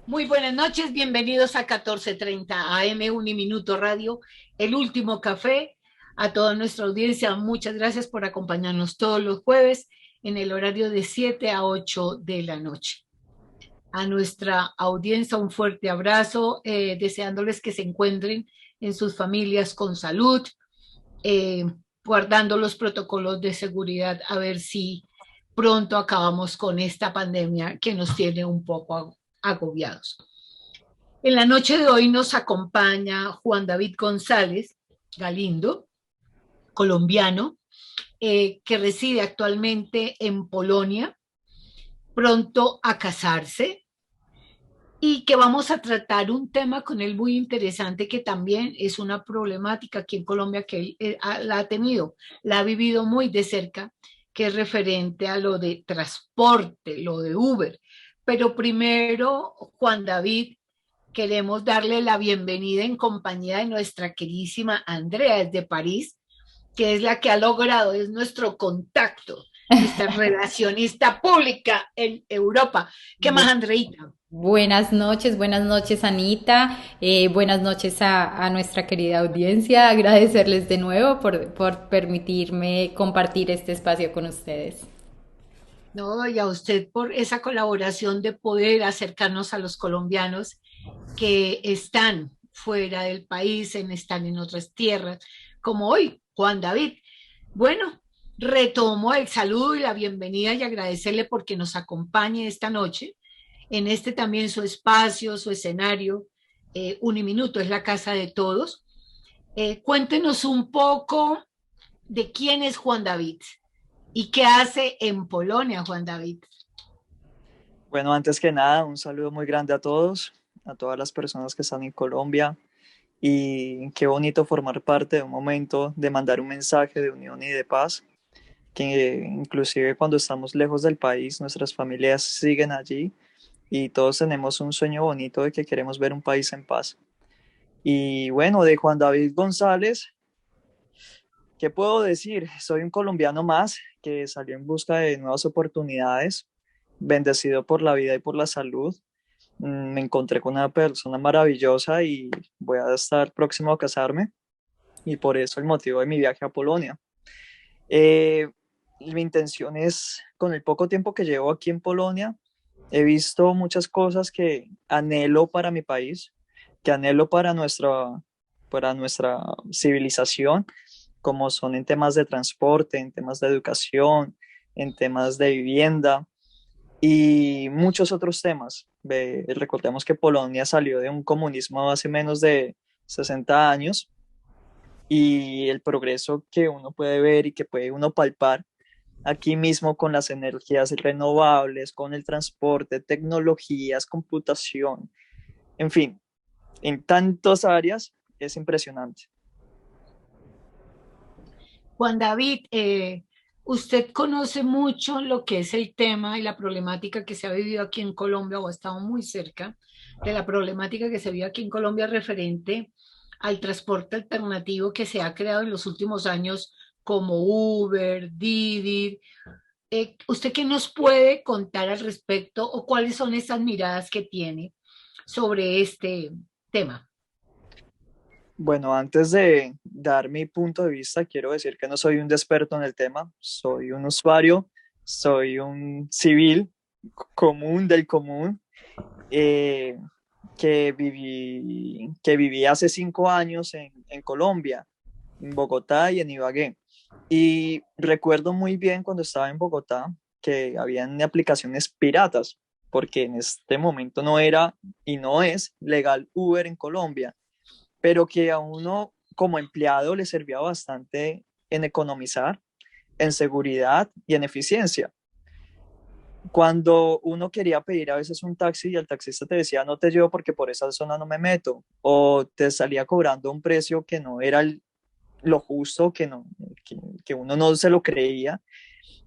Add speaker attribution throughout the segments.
Speaker 1: Muy buenas noches, bienvenidos a 14:30 AM Uniminuto Radio, el último café. A toda nuestra audiencia, muchas gracias por acompañarnos todos los jueves en el horario de 7 a 8 de la noche. A nuestra audiencia un fuerte abrazo, deseándoles que se encuentren en sus familias con salud, eh, guardando los protocolos de seguridad, a ver si pronto acabamos con esta pandemia que nos tiene un poco agobiados. En la noche de hoy nos acompaña Juan David González Galindo, colombiano, que reside actualmente en Polonia, pronto a casarse, y que vamos a tratar un tema con él muy interesante que también es una problemática aquí en Colombia que él la ha tenido, la ha vivido muy de cerca, que es referente a lo de transporte, lo de Uber. Pero primero, Juan David, queremos darle la bienvenida en compañía de nuestra queridísima Andrea desde París, que es la que ha logrado, es nuestro contacto, nuestra relacionista pública en Europa. ¿Qué más,
Speaker 2: Bu-
Speaker 1: Andreita?
Speaker 2: buenas noches Anita, buenas noches a nuestra querida audiencia, agradecerles de nuevo por permitirme compartir este espacio con ustedes.
Speaker 1: No, y a usted por esa colaboración de poder acercarnos a los colombianos que están fuera del país, están en otras tierras, como hoy, Juan David. Bueno, retomo el saludo y la bienvenida y agradecerle porque nos acompañe esta noche en este también su espacio, su escenario. Uniminuto es la casa de todos. Cuéntenos un poco de quién es Juan David y qué hace en Polonia, Juan David.
Speaker 3: Bueno, antes que nada, un saludo muy grande a todas las personas que están en Colombia y qué bonito formar parte de un momento de mandar un mensaje de unión y de paz, que inclusive cuando estamos lejos del país, nuestras familias siguen allí y todos tenemos un sueño bonito de que queremos ver un país en paz. Y bueno, de Juan David González, ¿qué puedo decir? Soy un colombiano más que salió en busca de nuevas oportunidades, bendecido por la vida y por la salud. Me encontré con una persona maravillosa y voy a estar próximo a casarme y por eso el motivo de mi viaje a Polonia. Eh, Mi intención es, con el poco tiempo que llevo aquí en Polonia, he visto muchas cosas que anhelo para mi país, que anhelo para nuestra civilización, como son en temas de transporte, en temas de educación, en temas de vivienda y muchos otros temas. Recordemos que Polonia salió de un comunismo hace menos de 60 años y el progreso que uno puede ver y que puede uno palpar aquí mismo con las energías renovables, con el transporte, tecnologías, computación, en fin, en tantas áreas es impresionante.
Speaker 1: Juan David, usted conoce mucho lo que es el tema y la problemática que se ha vivido aquí en Colombia o ha estado muy cerca de la problemática que se vive aquí en Colombia referente al transporte alternativo que se ha creado en los últimos años como Uber, Didi. ¿Usted qué nos puede contar al respecto o cuáles son esas miradas que tiene sobre este tema?
Speaker 3: Bueno, antes de dar mi punto de vista, quiero decir que no soy un experto en el tema, soy un usuario, soy un civil común del común, eh, que viví hace 5 años en Colombia, en Bogotá y en Ibagué. Y recuerdo muy bien cuando estaba en Bogotá que habían aplicaciones piratas, porque en este momento no era y no es legal Uber en Colombia, pero que a uno como empleado le servía bastante en economizar, en seguridad y en eficiencia. Cuando uno quería pedir a veces un taxi y el taxista te decía no te llevo porque por esa zona no me meto, o te salía cobrando un precio que no era lo justo, que uno no se lo creía,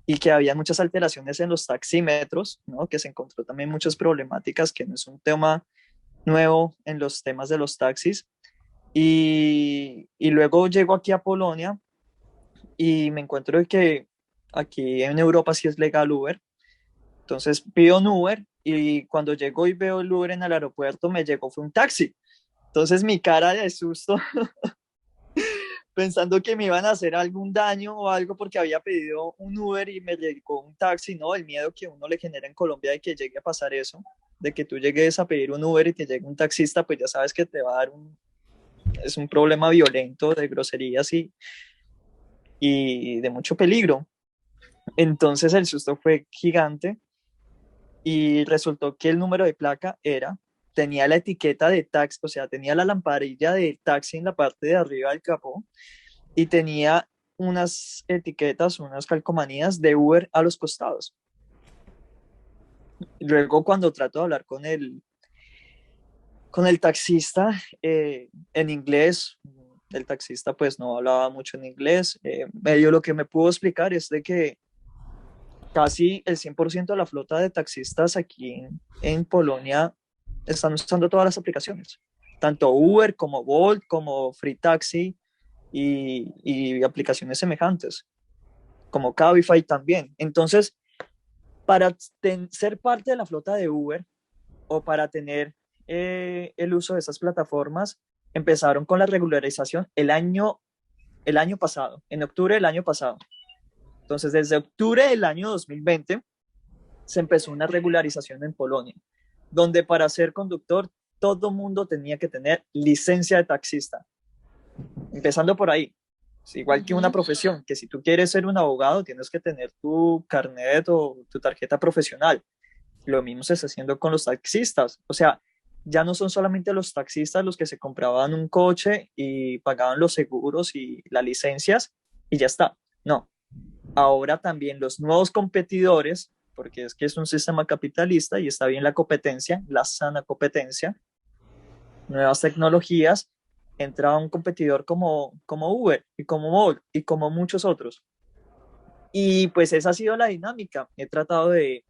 Speaker 3: y que había muchas alteraciones en los taxímetros, ¿no? Que se encontró también muchas problemáticas, que no es un tema nuevo en los temas de los taxis. Y luego llego aquí a Polonia y me encuentro que aquí en Europa sí es legal Uber. Entonces pido un Uber y cuando llego y veo el Uber en el aeropuerto, me llegó fue un taxi. Entonces mi cara de susto, pensando que me iban a hacer algún daño o algo porque había pedido un Uber y me llegó un taxi, ¿no? El miedo que uno le genera en Colombia de que llegue a pasar eso, de que tú llegues a pedir un Uber y te llegue un taxista, pues ya sabes que te va a dar es un problema violento de groserías y de mucho peligro. Entonces el susto fue gigante y resultó que el número de placa tenía la etiqueta de taxi, o sea, tenía la lamparilla de taxi en la parte de arriba del capó y tenía unas etiquetas, unas calcomanías de Uber a los costados. Luego cuando trato de hablar con el taxista en inglés, el taxista pues no hablaba mucho en inglés, medio lo que me pudo explicar es de que casi el 100% de la flota de taxistas aquí en Polonia están usando todas las aplicaciones, tanto Uber como Bolt, como Free Taxi y aplicaciones semejantes, como Cabify también. Entonces, para ser parte de la flota de Uber o para tener el uso de esas plataformas, empezaron con la regularización el año pasado, en octubre del año pasado. Entonces, desde octubre del año 2020 se empezó una regularización en Polonia, donde para ser conductor todo mundo tenía que tener licencia de taxista. Empezando por ahí. Es igual que una profesión, que si tú quieres ser un abogado tienes que tener tu carnet o tu tarjeta profesional. Lo mismo se está haciendo con los taxistas. O sea, ya no son solamente los taxistas los que se compraban un coche y pagaban los seguros y las licencias y ya está. No, ahora también los nuevos competidores, porque es que es un sistema capitalista y está bien la competencia, la sana competencia, nuevas tecnologías, entra un competidor como Uber y como Bolt y como muchos otros. Y pues esa ha sido la dinámica. He tratado de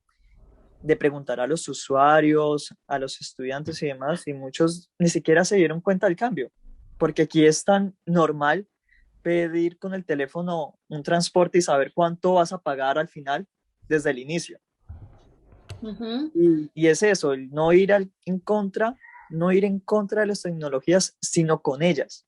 Speaker 3: preguntar a los usuarios, a los estudiantes y demás, y muchos ni siquiera se dieron cuenta del cambio, porque aquí es tan normal pedir con el teléfono un transporte y saber cuánto vas a pagar al final desde el inicio. Y es eso, el no ir en contra, no ir en contra de las tecnologías, sino con ellas.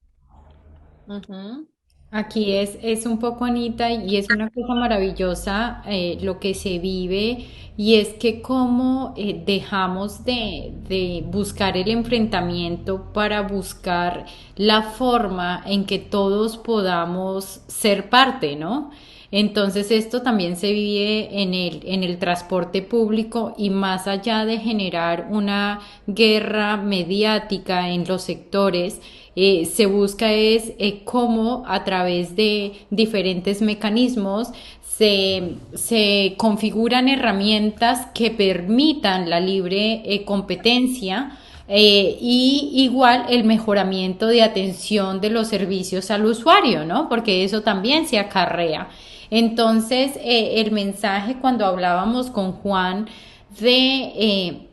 Speaker 2: Aquí es un poco, Anita, y es una cosa maravillosa lo que se vive, y es que como dejamos de buscar el enfrentamiento para buscar la forma en que todos podamos ser parte, ¿no? Entonces esto también se vive en el transporte público, y más allá de generar una guerra mediática en los sectores, se busca es cómo a través de diferentes mecanismos se configuran herramientas que permitan la libre competencia, y igual el mejoramiento de atención de los servicios al usuario, ¿no? Porque eso también se acarrea. Entonces, el mensaje cuando hablábamos con Juan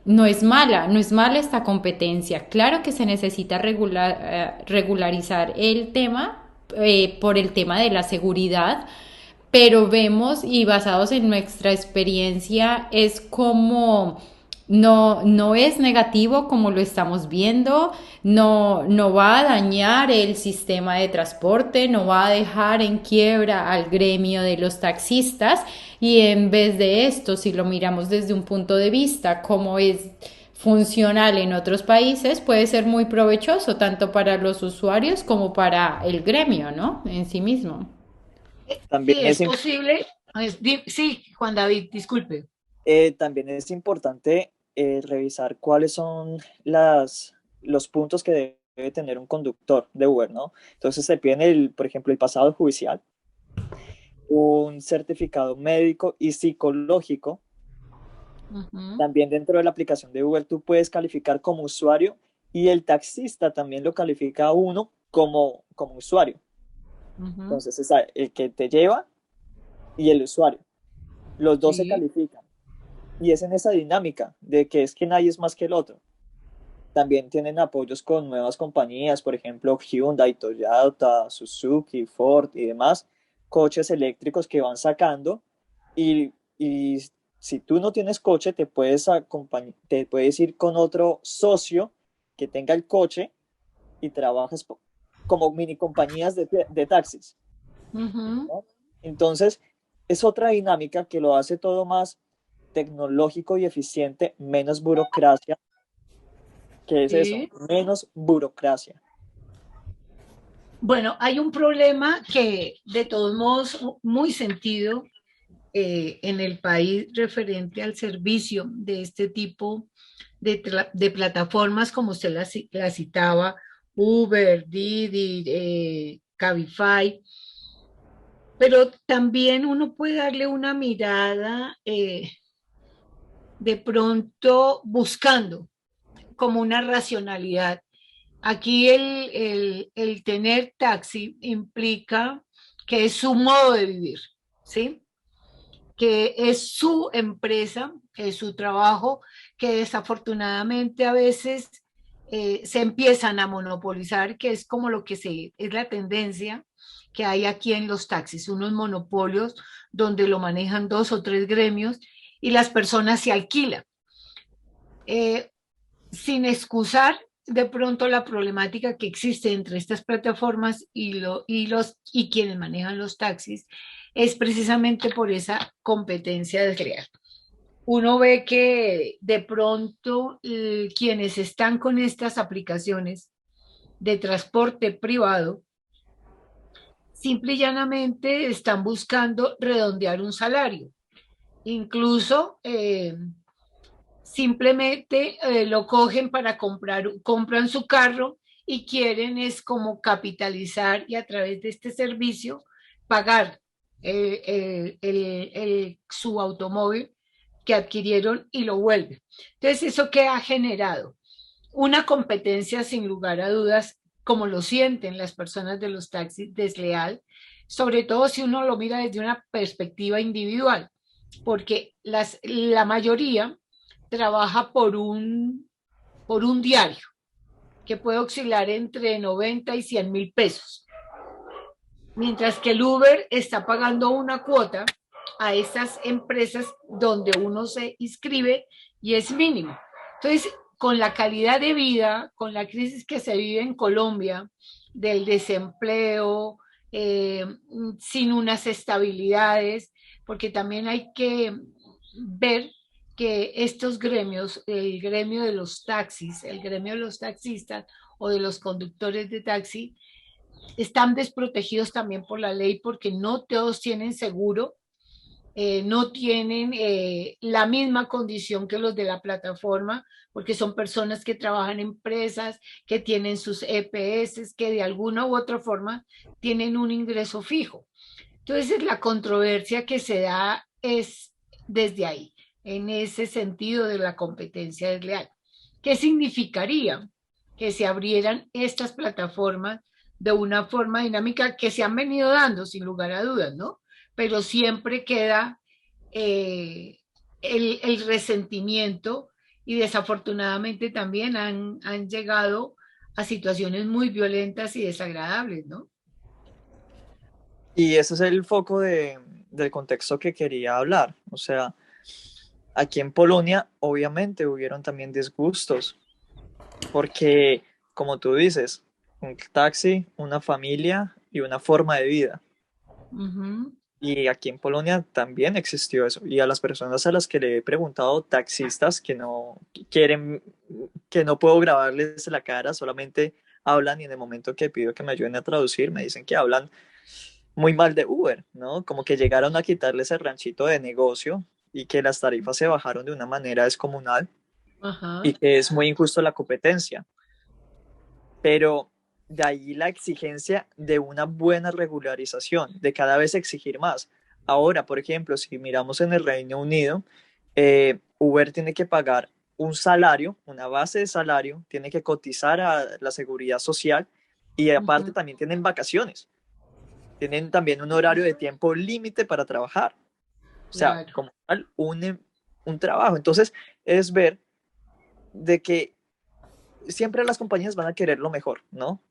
Speaker 2: no es mala, no es mala esta competencia. Claro que se necesita regularizar el tema por el tema de la seguridad, pero vemos y basados en nuestra experiencia es como no es negativo como lo estamos viendo, no va a dañar el sistema de transporte, no va a dejar en quiebra al gremio de los taxistas, y en vez de esto, si lo miramos desde un punto de vista como es funcional en otros países, puede ser muy provechoso tanto para los usuarios como para el gremio, ¿no? En sí mismo.
Speaker 3: También
Speaker 1: Sí, es posible. Sí, Juan David, disculpe.
Speaker 3: también es importante revisar cuáles son los puntos que debe tener un conductor de Uber, ¿no? Entonces se piden, por ejemplo, el pasado judicial, un certificado médico y psicológico. También dentro de la aplicación de Uber tú puedes calificar como usuario y el taxista también lo califica a uno como usuario. Entonces está el que te lleva y el usuario. Los dos se
Speaker 1: Sí.
Speaker 3: califican. Y es en esa dinámica de que es que nadie es más que el otro. También tienen apoyos con nuevas compañías, por ejemplo, Hyundai, Toyota, Suzuki, Ford y demás, coches eléctricos que van sacando y Si tú no tienes coche, te puedes ir con otro socio que tenga el coche y trabajas como mini compañías de taxis,
Speaker 1: Ujú.
Speaker 3: ¿no? Entonces, es otra dinámica que lo hace todo más tecnológico y eficiente, menos burocracia. ¿Qué es eso?
Speaker 1: Sí.
Speaker 3: Menos burocracia.
Speaker 1: Bueno, hay un problema que de todos modos muy sentido en el país referente al servicio de este tipo de plataformas, como usted la citaba, Uber, Didi, Cabify, pero también uno puede darle una mirada de pronto buscando como una racionalidad. Aquí el tener taxi implica que es su modo de vivir, ¿sí? Que es su empresa, que es su trabajo, que desafortunadamente a veces se empiezan a monopolizar, que es como lo que es la tendencia que hay aquí en los taxis, unos monopolios donde lo manejan dos o tres gremios y las personas se alquilan. Eh, Sin excusar de pronto la problemática que existe entre estas plataformas y quienes manejan los taxis, es precisamente por esa competencia desleal. Uno ve que de pronto quienes están con estas aplicaciones de transporte privado simple y llanamente están buscando redondear un salario. Incluso simplemente lo cogen para compran su carro y quieren es como capitalizar y a través de este servicio pagar su automóvil que adquirieron y lo vuelven. Entonces, ¿eso qué ha generado? Una competencia sin lugar a dudas, como lo sienten las personas de los taxis, desleal, sobre todo si uno lo mira desde una perspectiva individual, porque la mayoría trabaja por un diario que puede oscilar entre 90 y 100.000 pesos, mientras que el Uber está pagando una cuota a esas empresas donde uno se inscribe y es mínimo. Entonces, con la calidad de vida, con la crisis que se vive en Colombia, del desempleo, sin unas estabilidades, porque también hay que ver que estos gremios, el gremio de los taxis, el gremio de los taxistas o de los conductores de taxi, están desprotegidos también por la ley porque no todos tienen seguro, no tienen la misma condición que los de la plataforma, porque son personas que trabajan en empresas, que tienen sus EPS, que de alguna u otra forma tienen un ingreso fijo. Entonces, la controversia que se da es desde ahí, en ese sentido de la competencia desleal. ¿Qué significaría que se abrieran estas plataformas de una forma dinámica que se han venido dando, sin lugar a dudas, ¿no? Pero siempre queda el resentimiento y desafortunadamente también han llegado a situaciones muy violentas y desagradables, ¿no?
Speaker 3: Y ese es el foco del contexto que quería hablar. O sea, aquí en Polonia obviamente hubieron también disgustos, porque como tú dices, un taxi, una familia y una forma de vida.
Speaker 1: Uh -huh.
Speaker 3: Y aquí en Polonia también existió eso. Y a las personas a las que le he preguntado, taxistas que no quieren, que no puedo grabarles la cara, solamente hablan y en el momento que pido que me ayuden a traducir, me dicen que hablan muy mal de Uber, ¿no? Como que llegaron a quitarles el ranchito de negocio y que las tarifas se bajaron de una manera descomunal y
Speaker 1: Ajá.
Speaker 3: que es muy injusto la competencia. Pero de ahí la exigencia de una buena regularización, de cada vez exigir más. Ahora, por ejemplo, si miramos en el Reino Unido, Uber tiene que pagar un salario, una base de salario, tiene que cotizar a la seguridad social y
Speaker 1: Uh
Speaker 3: aparte
Speaker 1: -huh.
Speaker 3: también tienen vacaciones, tienen también un horario de tiempo límite para trabajar. O sea,
Speaker 1: Claro.
Speaker 3: como tal, un trabajo. Entonces, es ver de que siempre las compañías van a querer lo mejor, ¿no?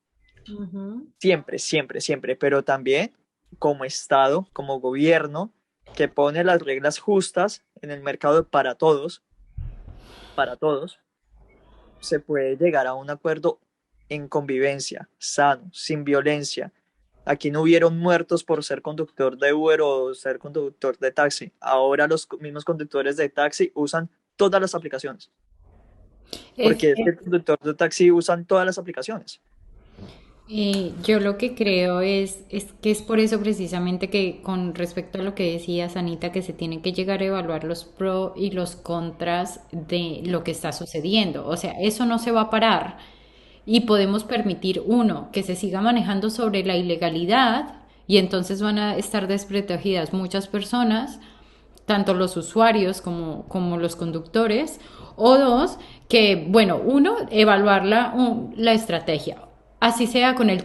Speaker 1: Uh -huh.
Speaker 3: Siempre, siempre, siempre, pero también como Estado, como gobierno, que pone las reglas justas en el mercado para todos, se puede llegar a un acuerdo en convivencia, sano, sin violencia. Aquí no hubieron muertos por ser conductor de Uber o ser conductor de taxi. Ahora los mismos conductores de taxi usan todas las aplicaciones.
Speaker 2: Es,
Speaker 3: Porque es que el conductor de taxi usan todas las aplicaciones.
Speaker 2: Yo lo que creo es que es por eso precisamente que con respecto a lo que decía Anita, que se tienen que llegar a evaluar los pros y los contras de lo que está sucediendo. O sea, eso no se va a parar y podemos permitir, uno, que se siga manejando sobre la ilegalidad y entonces van a estar desprotegidas muchas personas, tanto los usuarios como los conductores, o dos, que, bueno, uno, evaluar la estrategia, así sea con el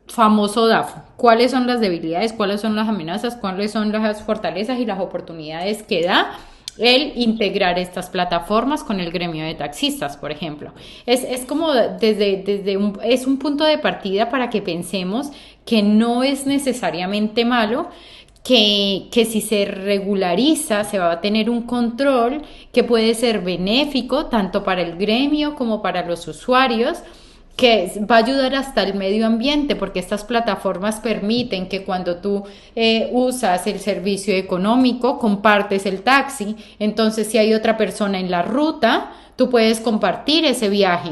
Speaker 2: famoso DAFO. ¿Cuáles son las debilidades? ¿Cuáles son las amenazas? ¿Cuáles son las fortalezas y las oportunidades que da el integrar estas plataformas con el gremio de taxistas, por ejemplo? Es como es un punto de partida para que pensemos que no es necesariamente malo, que si se regulariza se va a tener un control que puede ser benéfico tanto para el gremio como para los usuarios, que va a ayudar hasta el medio ambiente, porque estas plataformas permiten que cuando tú usas el servicio económico, compartes el taxi, entonces si hay otra persona en la ruta, tú puedes compartir ese viaje.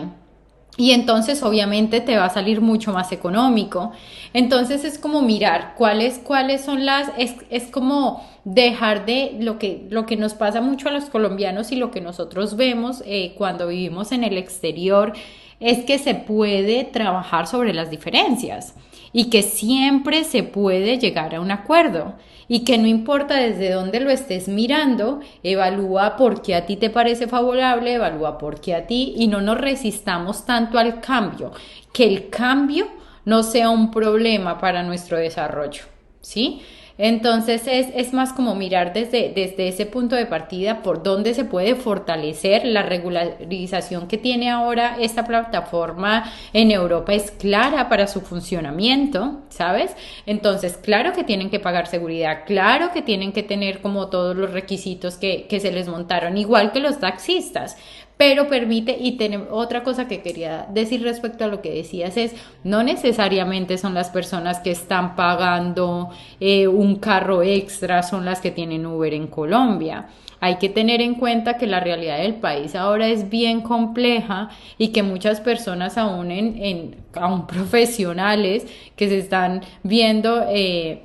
Speaker 2: Y entonces obviamente te va a salir mucho más económico. Entonces es como mirar cuáles son es como dejar de lo que nos pasa mucho a los colombianos y lo que nosotros vemos cuando vivimos en el exterior, es que se puede trabajar sobre las diferencias y que siempre se puede llegar a un acuerdo y que no importa desde dónde lo estés mirando, evalúa por qué a ti te parece favorable, evalúa por qué a ti, y no nos resistamos tanto al cambio, que el cambio no sea un problema para nuestro desarrollo, ¿sí? Entonces es más como mirar desde ese punto de partida por dónde se puede fortalecer la regularización que tiene ahora esta plataforma en Europa. Es clara para su funcionamiento, ¿sabes? Entonces, claro que tienen que pagar seguridad, claro que tienen que tener como todos los requisitos que se les montaron, igual que los taxistas, pero permite, y otra cosa que quería decir respecto a lo que decías es, no necesariamente son las personas que están pagando un carro extra, son las que tienen Uber en Colombia. Hay que tener en cuenta que la realidad del país ahora es bien compleja y que muchas personas aún profesionales que se están viendo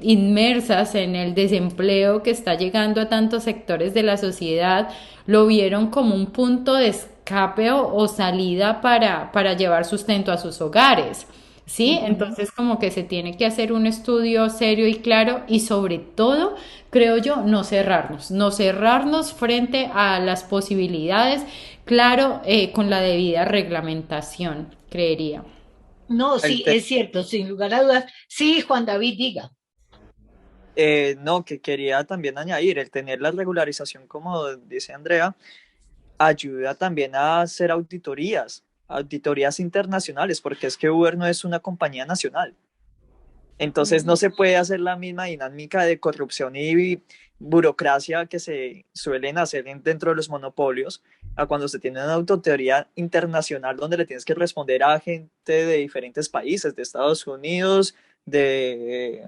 Speaker 2: inmersas en el desempleo que está llegando a tantos sectores de la sociedad, lo vieron como un punto de escape o salida para llevar sustento a sus hogares. ¿Sí? Entonces como que se tiene que hacer un estudio serio y claro y sobre todo, creo yo, no cerrarnos frente a las posibilidades, claro, con la debida reglamentación, creería.
Speaker 1: No, sí, es cierto, sin lugar a dudas. Sí, Juan David, diga.
Speaker 3: No, que quería también añadir, el tener la regularización, como dice Andrea, ayuda también a hacer auditorías internacionales, porque es que Uber no es una compañía nacional. Entonces no se puede hacer la misma dinámica de corrupción y burocracia que se suelen hacer dentro de los monopolios, a cuando se tiene una auditoría internacional donde le tienes que responder a gente de diferentes países, de Estados Unidos, de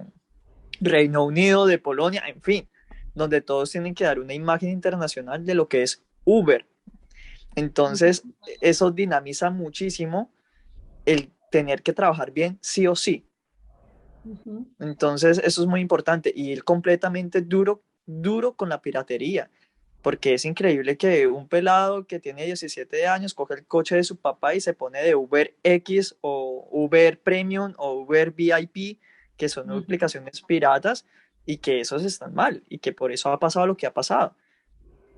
Speaker 3: Reino Unido, de Polonia, en fin, donde todos tienen que dar una imagen internacional de lo que es Uber. Entonces, eso dinamiza muchísimo el tener que trabajar bien sí o sí. Entonces, eso es muy importante y ir completamente duro con la piratería, porque es increíble que un pelado que tiene 17 años coge el coche de su papá y se pone de Uber X o Uber Premium o Uber VIP, que son aplicaciones piratas, y que esos están mal y que por eso ha pasado lo que ha pasado.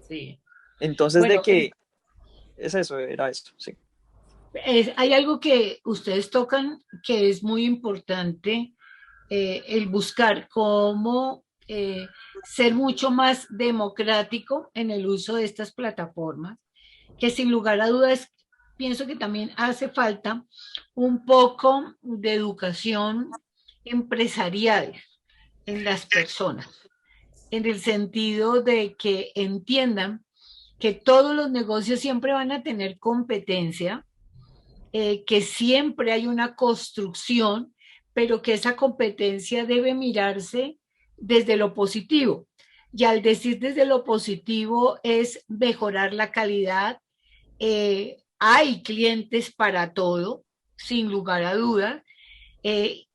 Speaker 1: Sí.
Speaker 3: Entonces,
Speaker 1: Bueno,
Speaker 3: de que es eso, era esto, sí.
Speaker 1: hay algo que ustedes tocan que es muy importante, el buscar cómo ser mucho más democrático en el uso de estas plataformas, que sin lugar a dudas pienso que también hace falta un poco de educación empresarial en las personas. en el sentido de que entiendan que todos los negocios siempre van a tener competencia, que siempre hay una construcción, pero que esa competencia debe mirarse desde lo positivo. Y al decir desde lo positivo es mejorar la calidad. Hay clientes para todo, sin lugar a dudas,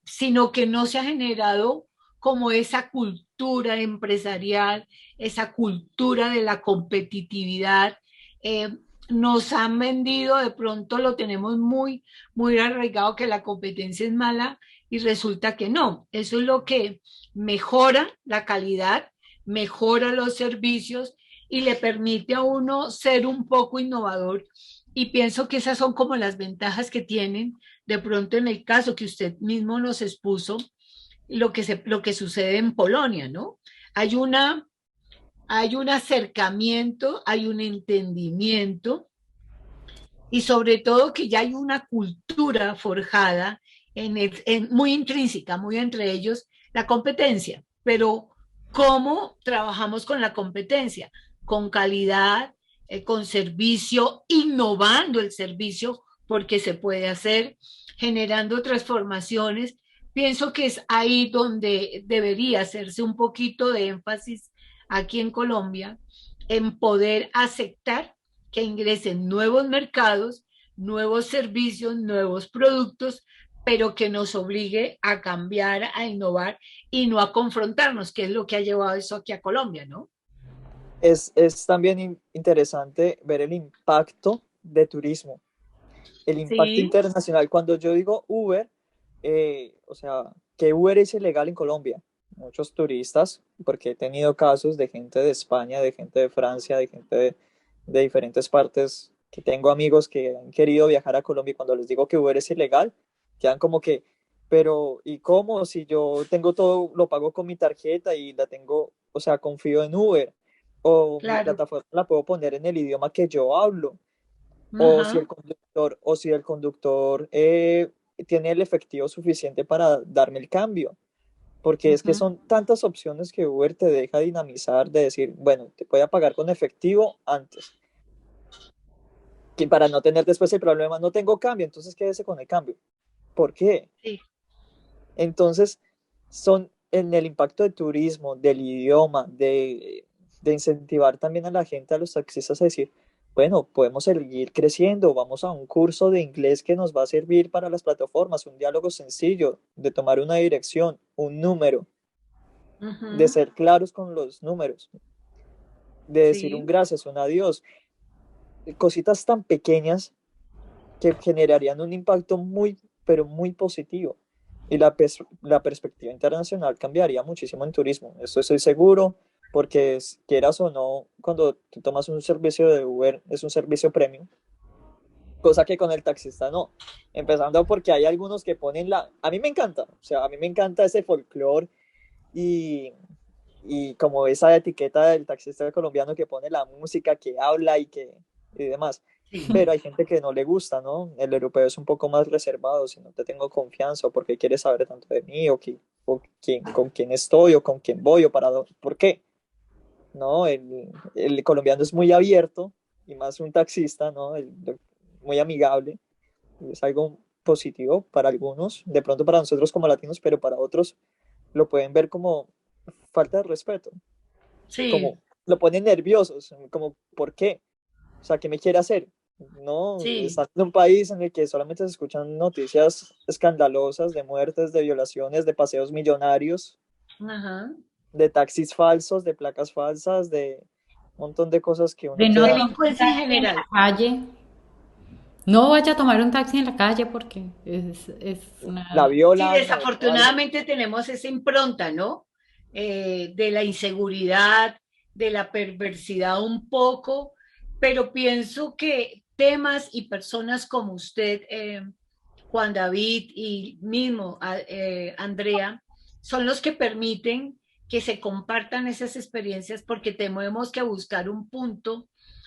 Speaker 1: sino que no se ha generado como esa cultura empresarial, esa cultura de la competitividad. Eh, Nos han vendido, de pronto lo tenemos muy arraigado que la competencia es mala y resulta que no. Eso es lo que mejora la calidad, mejora los servicios y le permite a uno ser un poco innovador. Y pienso que esas son como las ventajas que tienen de pronto en el caso que usted mismo nos expuso, lo que sucede en Polonia, ¿no? Hay, una, hay un acercamiento, hay un entendimiento y sobre todo que ya hay una cultura forjada muy intrínseca, muy entre ellos, la competencia. Pero ¿cómo trabajamos con la competencia? Con calidad, con servicio, innovando el servicio, porque se puede hacer, generando transformaciones. Pienso que es ahí donde debería hacerse un poquito de énfasis aquí en Colombia, en poder aceptar que ingresen nuevos mercados, nuevos servicios, nuevos productos, pero que nos obligue a cambiar, a innovar y no a confrontarnos, que es lo que ha llevado eso aquí a Colombia, ¿no?
Speaker 3: Es también interesante ver el impacto de turismo, el impacto
Speaker 1: Sí,
Speaker 3: internacional. Cuando yo digo Uber, o sea, que Uber es ilegal en Colombia. Muchos turistas, porque he tenido casos de gente de España, de gente de Francia, de gente de diferentes partes, que tengo amigos que han querido viajar a Colombia y cuando les digo que Uber es ilegal, quedan como que, pero ¿y cómo? Si yo tengo todo, lo pago con mi tarjeta y la tengo, o sea, confío en Uber, o mi
Speaker 1: claro.
Speaker 3: plataforma la puedo poner en el idioma que yo hablo,
Speaker 1: Ajá,
Speaker 3: o si el conductor tiene el efectivo suficiente para darme el cambio. Porque es que
Speaker 1: uh-huh,
Speaker 3: son tantas opciones que Uber te deja dinamizar de decir, bueno, te voy a pagar con efectivo antes, que para no tener después el problema, no tengo cambio, entonces quédese con el cambio. ¿Por qué?
Speaker 1: sí.
Speaker 3: Entonces, son en el impacto de turismo, del idioma, de incentivar también a la gente, a los taxistas a decir, bueno, podemos seguir creciendo, vamos a un curso de inglés que nos va a servir para las plataformas, un diálogo sencillo, de tomar una dirección, un número, de
Speaker 1: Uh-huh,
Speaker 3: ser claros con los números, de decir un
Speaker 1: sí.
Speaker 3: gracias, un adiós, cositas tan pequeñas que generarían un impacto muy, pero muy positivo. Y la perspectiva internacional cambiaría muchísimo en turismo. Esto estoy seguro, porque quieras o no, cuando tú tomas un servicio de Uber, es un servicio premium, cosa que con el taxista no. Empezando porque hay algunos que ponen la... A mí me encanta, o sea, a mí me encanta ese folclore y, y como esa etiqueta del taxista colombiano que pone la música, que habla y demás.
Speaker 1: Sí.
Speaker 3: Pero hay gente que no le gusta, ¿no? El europeo es un poco más reservado, si no te tengo confianza o porque quieres saber tanto de mí o quién, con quién estoy o con quién voy o para dónde, ¿por qué? ¿No? El colombiano es muy abierto y más un taxista, ¿no? Muy amigable, y es algo positivo para algunos, de pronto para nosotros como latinos, pero para otros lo pueden ver como falta de respeto,
Speaker 1: Sí,
Speaker 3: como lo ponen nerviosos, como ¿por qué? O sea, ¿qué me quiere hacer? No,
Speaker 1: sí.
Speaker 3: están en un país en el que solamente se escuchan noticias escandalosas de muertes, de violaciones, de paseos millonarios,
Speaker 1: Ajá.
Speaker 3: de taxis falsos, de placas falsas, de un montón de cosas que uno
Speaker 2: De no
Speaker 3: queda,
Speaker 2: tomar un
Speaker 1: Delincuencia en
Speaker 2: taxi en la
Speaker 1: general.
Speaker 2: calle. No vaya a tomar un taxi en la calle porque es
Speaker 3: la
Speaker 2: una...
Speaker 1: Sí,
Speaker 3: violan o algo.
Speaker 1: desafortunadamente tenemos esa impronta, ¿no? De la inseguridad, de la perversidad un poco, pero pienso que temas y personas como usted, Juan David y mismo Andrea, son los que permiten que se compartan esas experiencias porque tenemos que buscar un punto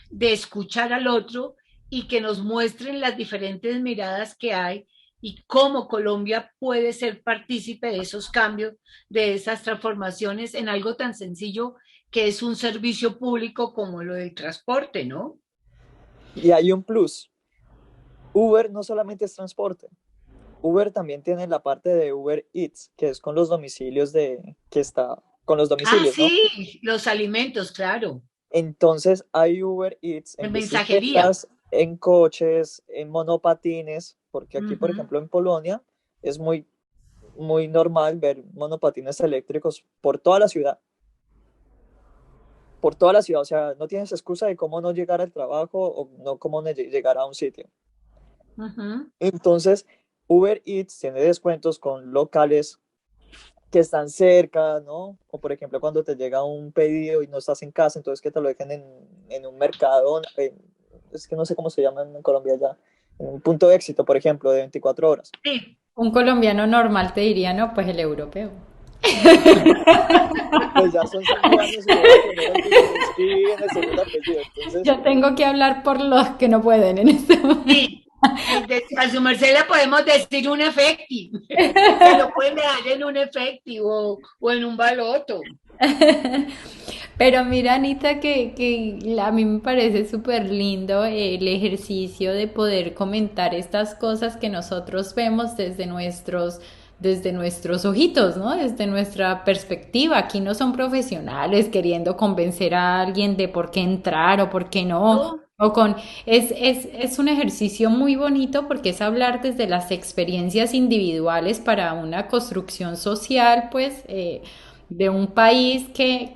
Speaker 1: de escuchar al otro y que nos muestren las diferentes miradas que hay y cómo Colombia puede ser partícipe de esos cambios, de esas transformaciones en algo tan sencillo que es un servicio público como lo del transporte, ¿no?
Speaker 3: Y hay un plus. Uber no solamente es transporte. Uber también tiene la parte de Uber Eats, que es con los domicilios que está con los
Speaker 1: Ah,
Speaker 3: domicilios, ¿no?
Speaker 1: sí, los alimentos, claro,
Speaker 3: Entonces hay Uber Eats
Speaker 1: en
Speaker 3: en
Speaker 1: mensajería.
Speaker 3: bicicletas, en coches, en monopatines, porque aquí, por
Speaker 1: Ujú.
Speaker 3: ejemplo, en Polonia es muy normal ver monopatines eléctricos por toda la ciudad, por toda la ciudad, o sea, no tienes excusa de cómo no llegar al trabajo o no cómo no llegar a un sitio.
Speaker 1: Ujú.
Speaker 3: Entonces, Uber Eats tiene descuentos con locales que están cerca, ¿no? O por ejemplo, cuando te llega un pedido y no estás en casa, entonces que te lo dejen en un mercado, es que no sé cómo se llama en Colombia ya, en un punto de éxito, por ejemplo, de 24 horas.
Speaker 1: Sí.
Speaker 2: Un colombiano normal te diría, no, pues el europeo.
Speaker 3: Pues ya son 5 años y no voy a tener orgullo de escribir en el segundo apellido, entonces,
Speaker 2: Yo tengo que hablar por los que no pueden en este momento.
Speaker 1: Sí, a su merced le podemos decir un efecti. Se lo pueden dejar en un efecti o en un baloto.
Speaker 2: Pero mira, Anita, que a mí me parece súper lindo el ejercicio de poder comentar estas cosas que nosotros vemos desde nuestros ojitos, ¿no? Desde nuestra perspectiva. Aquí no son profesionales queriendo convencer a alguien de por qué entrar o por qué no.
Speaker 1: No,
Speaker 2: O con, es un ejercicio muy bonito porque es hablar desde las experiencias individuales para una construcción social, pues, de un país que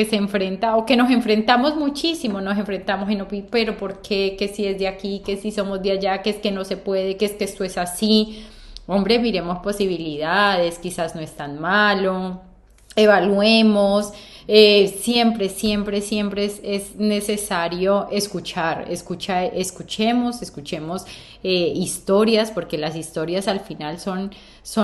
Speaker 2: se enfrenta o que nos enfrentamos muchísimo, nos enfrentamos y no, pero ¿por qué? Que si es de aquí, que si somos de allá, que es que no se puede, que es que esto es así. Hombre, miremos posibilidades, quizás no es tan malo, evaluemos. Siempre, siempre, siempre es necesario escuchemos historias, porque las historias al final son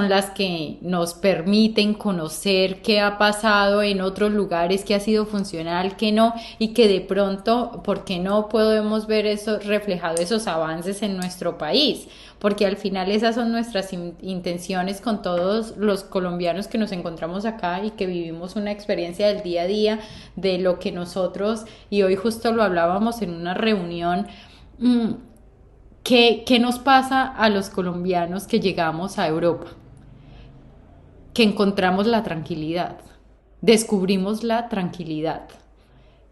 Speaker 2: las que nos permiten conocer qué ha pasado en otros lugares, qué ha sido funcional, qué no, y que de pronto, ¿por qué no podemos ver eso reflejado, esos avances en nuestro país? Porque al final esas son nuestras intenciones con todos los colombianos que nos encontramos acá y que vivimos una experiencia del día a día de lo que nosotros, y hoy justo lo hablábamos en una reunión, ¿qué nos pasa a los colombianos que llegamos a Europa? Que encontramos la tranquilidad, descubrimos la tranquilidad.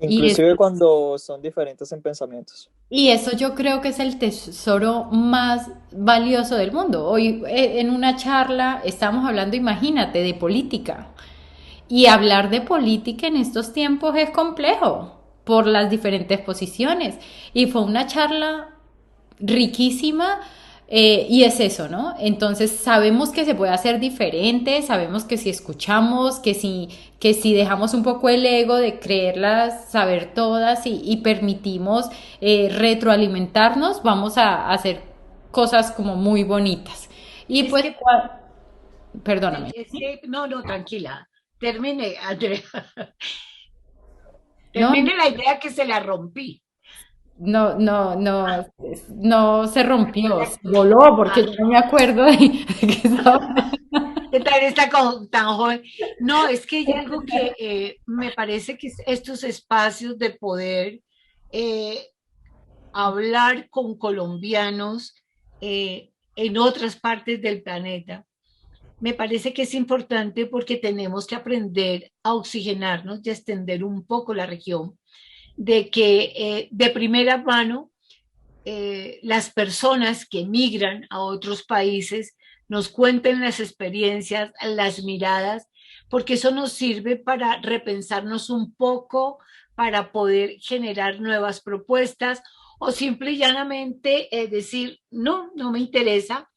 Speaker 2: Y eso,
Speaker 3: inclusive cuando son diferentes en pensamientos.
Speaker 2: y eso yo creo que es el tesoro más valioso del mundo. Hoy en una charla estamos hablando, imagínate, de política. Y hablar de política en estos tiempos es complejo por las diferentes posiciones. Y fue una charla riquísima, y es eso, ¿no? Entonces sabemos que se puede hacer diferente, sabemos que si escuchamos, que si dejamos un poco el ego de creerlas, saber todas y permitimos retroalimentarnos, vamos a hacer cosas como muy bonitas. Y
Speaker 1: es
Speaker 2: pues,
Speaker 1: que,
Speaker 2: perdóname.
Speaker 1: no, no, tranquila. Termine, Andrea.
Speaker 2: No,
Speaker 1: Termine la idea que se la rompí.
Speaker 2: no se rompió, se voló porque
Speaker 1: Ah,
Speaker 2: yo no me acuerdo de que estaba.
Speaker 1: ¿qué tal está tan joven? No, es que hay algo que me parece que estos espacios de poder eh, hablar con colombianos en otras partes del planeta, me parece que es importante porque tenemos que aprender a oxigenarnos y a extender un poco la región, de que de primera mano las personas que migran a otros países nos cuenten las experiencias, las miradas, porque eso nos sirve para repensarnos un poco, para poder generar nuevas propuestas o simple y llanamente decir, no, no me interesa,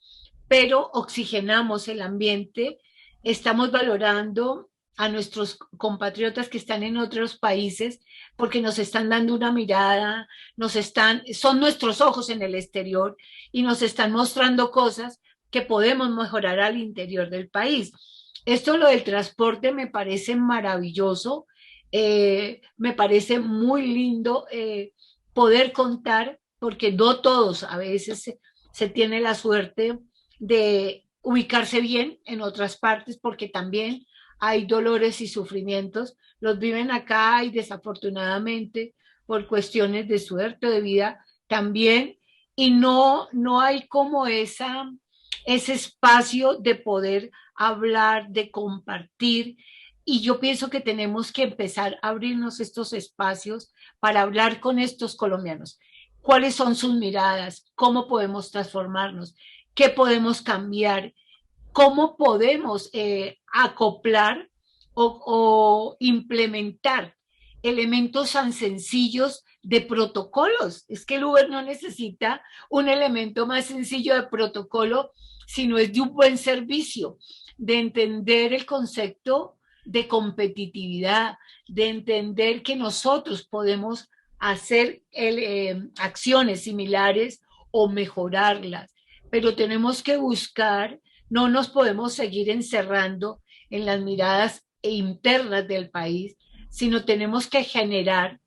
Speaker 1: pero oxigenamos el ambiente, estamos valorando a nuestros compatriotas que están en otros países porque nos están dando una mirada, son nuestros ojos en el exterior y nos están mostrando cosas que podemos mejorar al interior del país. Esto lo del transporte me parece maravilloso, me parece muy lindo poder contar, porque no todos a veces se tiene la suerte de ubicarse bien en otras partes, porque también hay dolores y sufrimientos, los viven acá y desafortunadamente por cuestiones de suerte, de vida también, y no hay como ese espacio de poder hablar, de compartir. Y yo pienso que tenemos que empezar a abrirnos estos espacios para hablar con estos colombianos. ¿Cuáles son sus miradas? ¿Cómo podemos transformarnos? ¿Qué podemos cambiar? ¿Cómo podemos acoplar o implementar elementos tan sencillos de protocolos? Es que el Uber no necesita un elemento más sencillo de protocolo, sino es de un buen servicio, de entender el concepto de competitividad, de entender que nosotros podemos hacer acciones similares o mejorarlas, pero tenemos que buscar, no nos podemos seguir encerrando en las miradas internas del país, sino tenemos que generar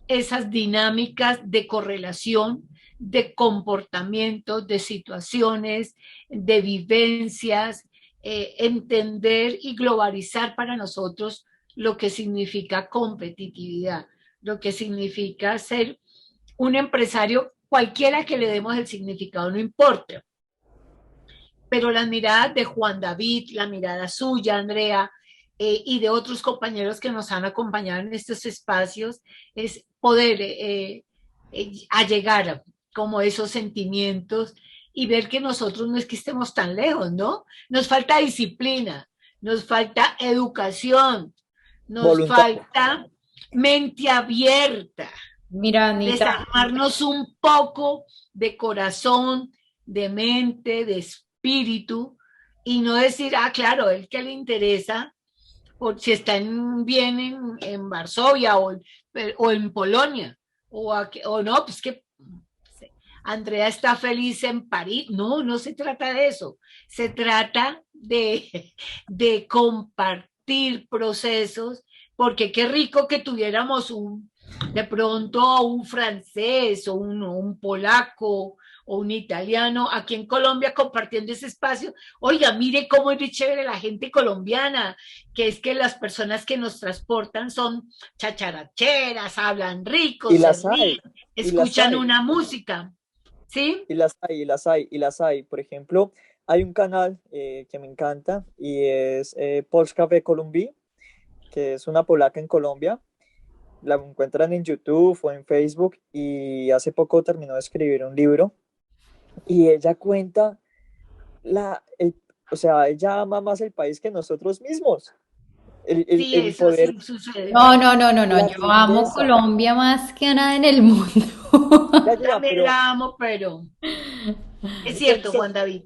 Speaker 1: esas dinámicas de correlación, de comportamientos, de situaciones, de vivencias, entender y globalizar para nosotros lo que significa competitividad, lo que significa ser un empresario, cualquiera que le demos el significado, no importa. Pero las miradas de Juan David, la mirada suya, Andrea, y de otros compañeros que nos han acompañado en estos espacios, es poder allegar como esos sentimientos y ver que nosotros no es que estemos tan lejos, ¿no? Nos falta disciplina, nos falta educación, nos
Speaker 3: Voluntad.
Speaker 1: falta mente abierta,
Speaker 2: Mira, Anita,
Speaker 1: desarmarnos un poco de corazón, de mente, de espíritu, y no decir, ah, claro, el que le interesa, o si está bien en Varsovia o en Polonia, o no, pues que Andrea está feliz en París. No, no se trata de eso. Se trata de compartir procesos, porque qué rico que tuviéramos de pronto un francés o un polaco o un italiano aquí en Colombia compartiendo ese espacio. Oiga, mire cómo es de chévere la gente colombiana, que es que las personas que nos transportan son chacharacheras, hablan rico,
Speaker 3: Y
Speaker 1: se
Speaker 3: las
Speaker 1: ríen,
Speaker 3: hay, y las
Speaker 1: escuchan
Speaker 3: hay,
Speaker 1: una música. ¿Sí?
Speaker 3: y las hay, y las hay, y las hay. Por ejemplo, hay un canal que me encanta y es Polska v Columbia, que es una polaca en Colombia. La encuentran en YouTube o en Facebook y hace poco terminó de escribir un libro y ella cuenta o sea, ella ama más el país que nosotros mismos.
Speaker 1: Sí,
Speaker 3: El
Speaker 1: eso
Speaker 3: poder,
Speaker 1: sí sucede.
Speaker 2: no, no, no, no, no,
Speaker 3: la
Speaker 2: yo amo
Speaker 3: riqueza.
Speaker 2: Colombia más que nada en el mundo.
Speaker 3: Ya, ya,
Speaker 1: También
Speaker 3: pero
Speaker 1: la amo, pero es
Speaker 3: se,
Speaker 1: cierto,
Speaker 3: se
Speaker 1: Juan David.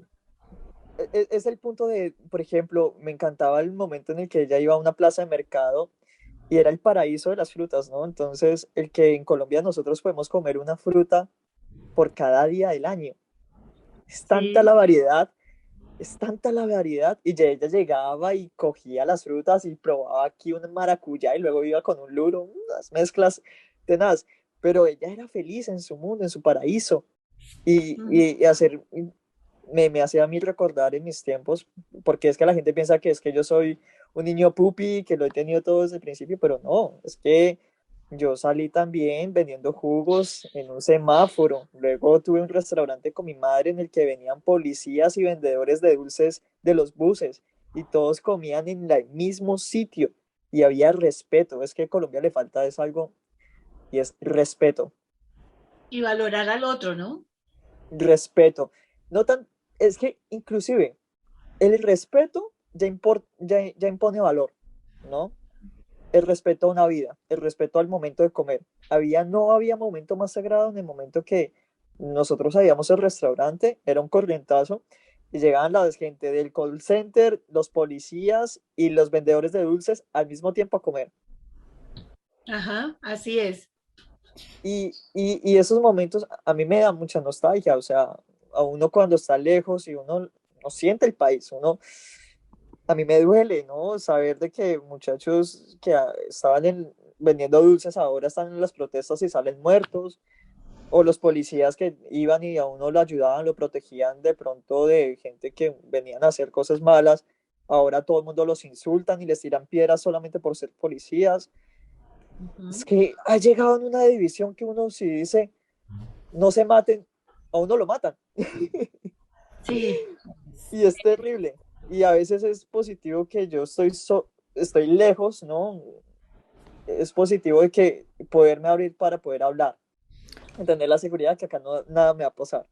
Speaker 3: es el punto de, por ejemplo, me encantaba el momento en el que ella iba a una plaza de mercado y era el paraíso de las frutas, ¿no? Entonces, el que en Colombia nosotros podemos comer una fruta por cada día del año. Es tanta la
Speaker 1: Sí.
Speaker 3: variedad, es tanta la variedad. Y ya ella llegaba y cogía las frutas y probaba aquí una maracuyá y luego iba con un luro, unas mezclas tenaz. Pero ella era feliz en su mundo, en su paraíso. Y hacer, me hacía a mí recordar en mis tiempos, porque es que la gente piensa que es que yo soy un niño pupi, que lo he tenido todo desde el principio, pero no, es que yo salí también vendiendo jugos en un semáforo, luego tuve un restaurante con mi madre en el que venían policías y vendedores de dulces de los buses, y todos comían en el mismo sitio, y había respeto, es que a Colombia le falta es algo, y es respeto.
Speaker 1: Y valorar al otro, ¿no?
Speaker 3: Respeto. No tan, es que inclusive el respeto ya impone valor, ¿no? El respeto a una vida, el respeto al momento de comer. No había momento más sagrado en el momento que nosotros sabíamos el restaurante, era un corrientazo, y llegaban la gente del call center, los policías y los vendedores de dulces al mismo tiempo a comer.
Speaker 1: Ajá, así es.
Speaker 3: Y esos momentos a mí me dan mucha nostalgia, o sea, a uno cuando está lejos y uno no siente el país, a mí me duele, ¿no? Saber de que muchachos que estaban vendiendo dulces ahora están en las protestas y salen muertos, o los policías que iban y a uno lo ayudaban, lo protegían de pronto de gente que venían a hacer cosas malas. Ahora todo el mundo los insultan y les tiran piedras solamente por ser policías. Es
Speaker 1: Ujú.
Speaker 3: que ha llegado en una división que uno si dice no se maten, a uno lo matan.
Speaker 1: Sí,
Speaker 3: Y es terrible. Y a veces es positivo que yo estoy lejos, ¿no? Es positivo de que poderme abrir para poder hablar, tener la seguridad que acá no, nada me va a pasar.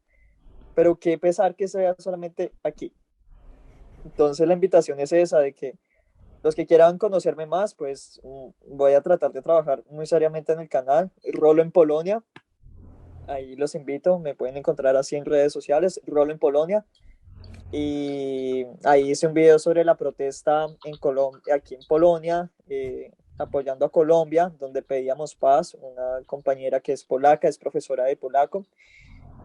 Speaker 3: Pero qué pesar que sea solamente aquí. Entonces la invitación es esa, de que los que quieran conocerme más, pues voy a tratar de trabajar muy seriamente en el canal. Rolo en Polonia, ahí los invito, me pueden encontrar así en redes sociales, Rolo en Polonia. Y ahí hice un video sobre la protesta en Colombia, aquí en Polonia, apoyando a Colombia, donde pedíamos paz. Una compañera que es polaca, es profesora de polaco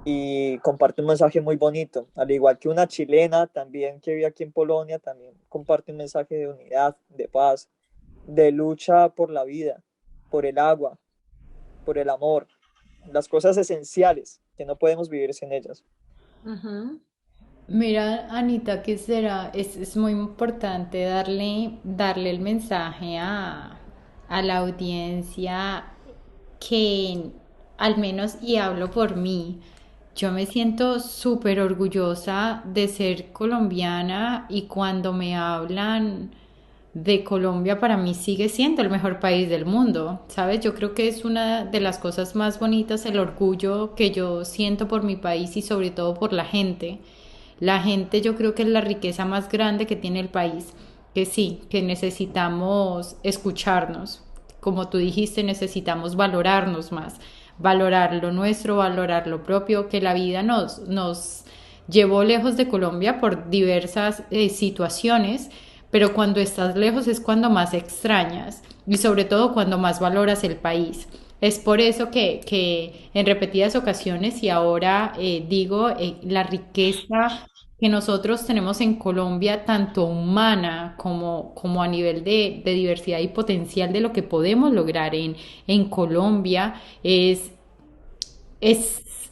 Speaker 3: y comparte un mensaje muy bonito, al igual que una chilena también que vive aquí en Polonia, también comparte un mensaje de unidad, de paz, de lucha por la vida, por el agua, por el amor, las cosas esenciales que no podemos vivir sin ellas.
Speaker 1: ujú.
Speaker 2: Mira, Anita, ¿qué será? Es muy importante darle el mensaje a la audiencia que, al menos, y hablo por mí, yo me siento súper orgullosa de ser colombiana y cuando me hablan de Colombia, para mí sigue siendo el mejor país del mundo, ¿sabes? Yo creo que es una de las cosas más bonitas, el orgullo que yo siento por mi país y sobre todo por la gente. La gente yo creo que es la riqueza más grande que tiene el país, que sí, que necesitamos escucharnos. Como tú dijiste, necesitamos valorarnos más, valorar lo nuestro, valorar lo propio, que la vida nos llevó lejos de Colombia por diversas situaciones, pero cuando estás lejos es cuando más extrañas y sobre todo cuando más valoras el país. Es por eso que en repetidas ocasiones y ahora digo la riqueza que nosotros tenemos en Colombia, tanto humana como a nivel de diversidad y potencial de lo que podemos lograr en Colombia, es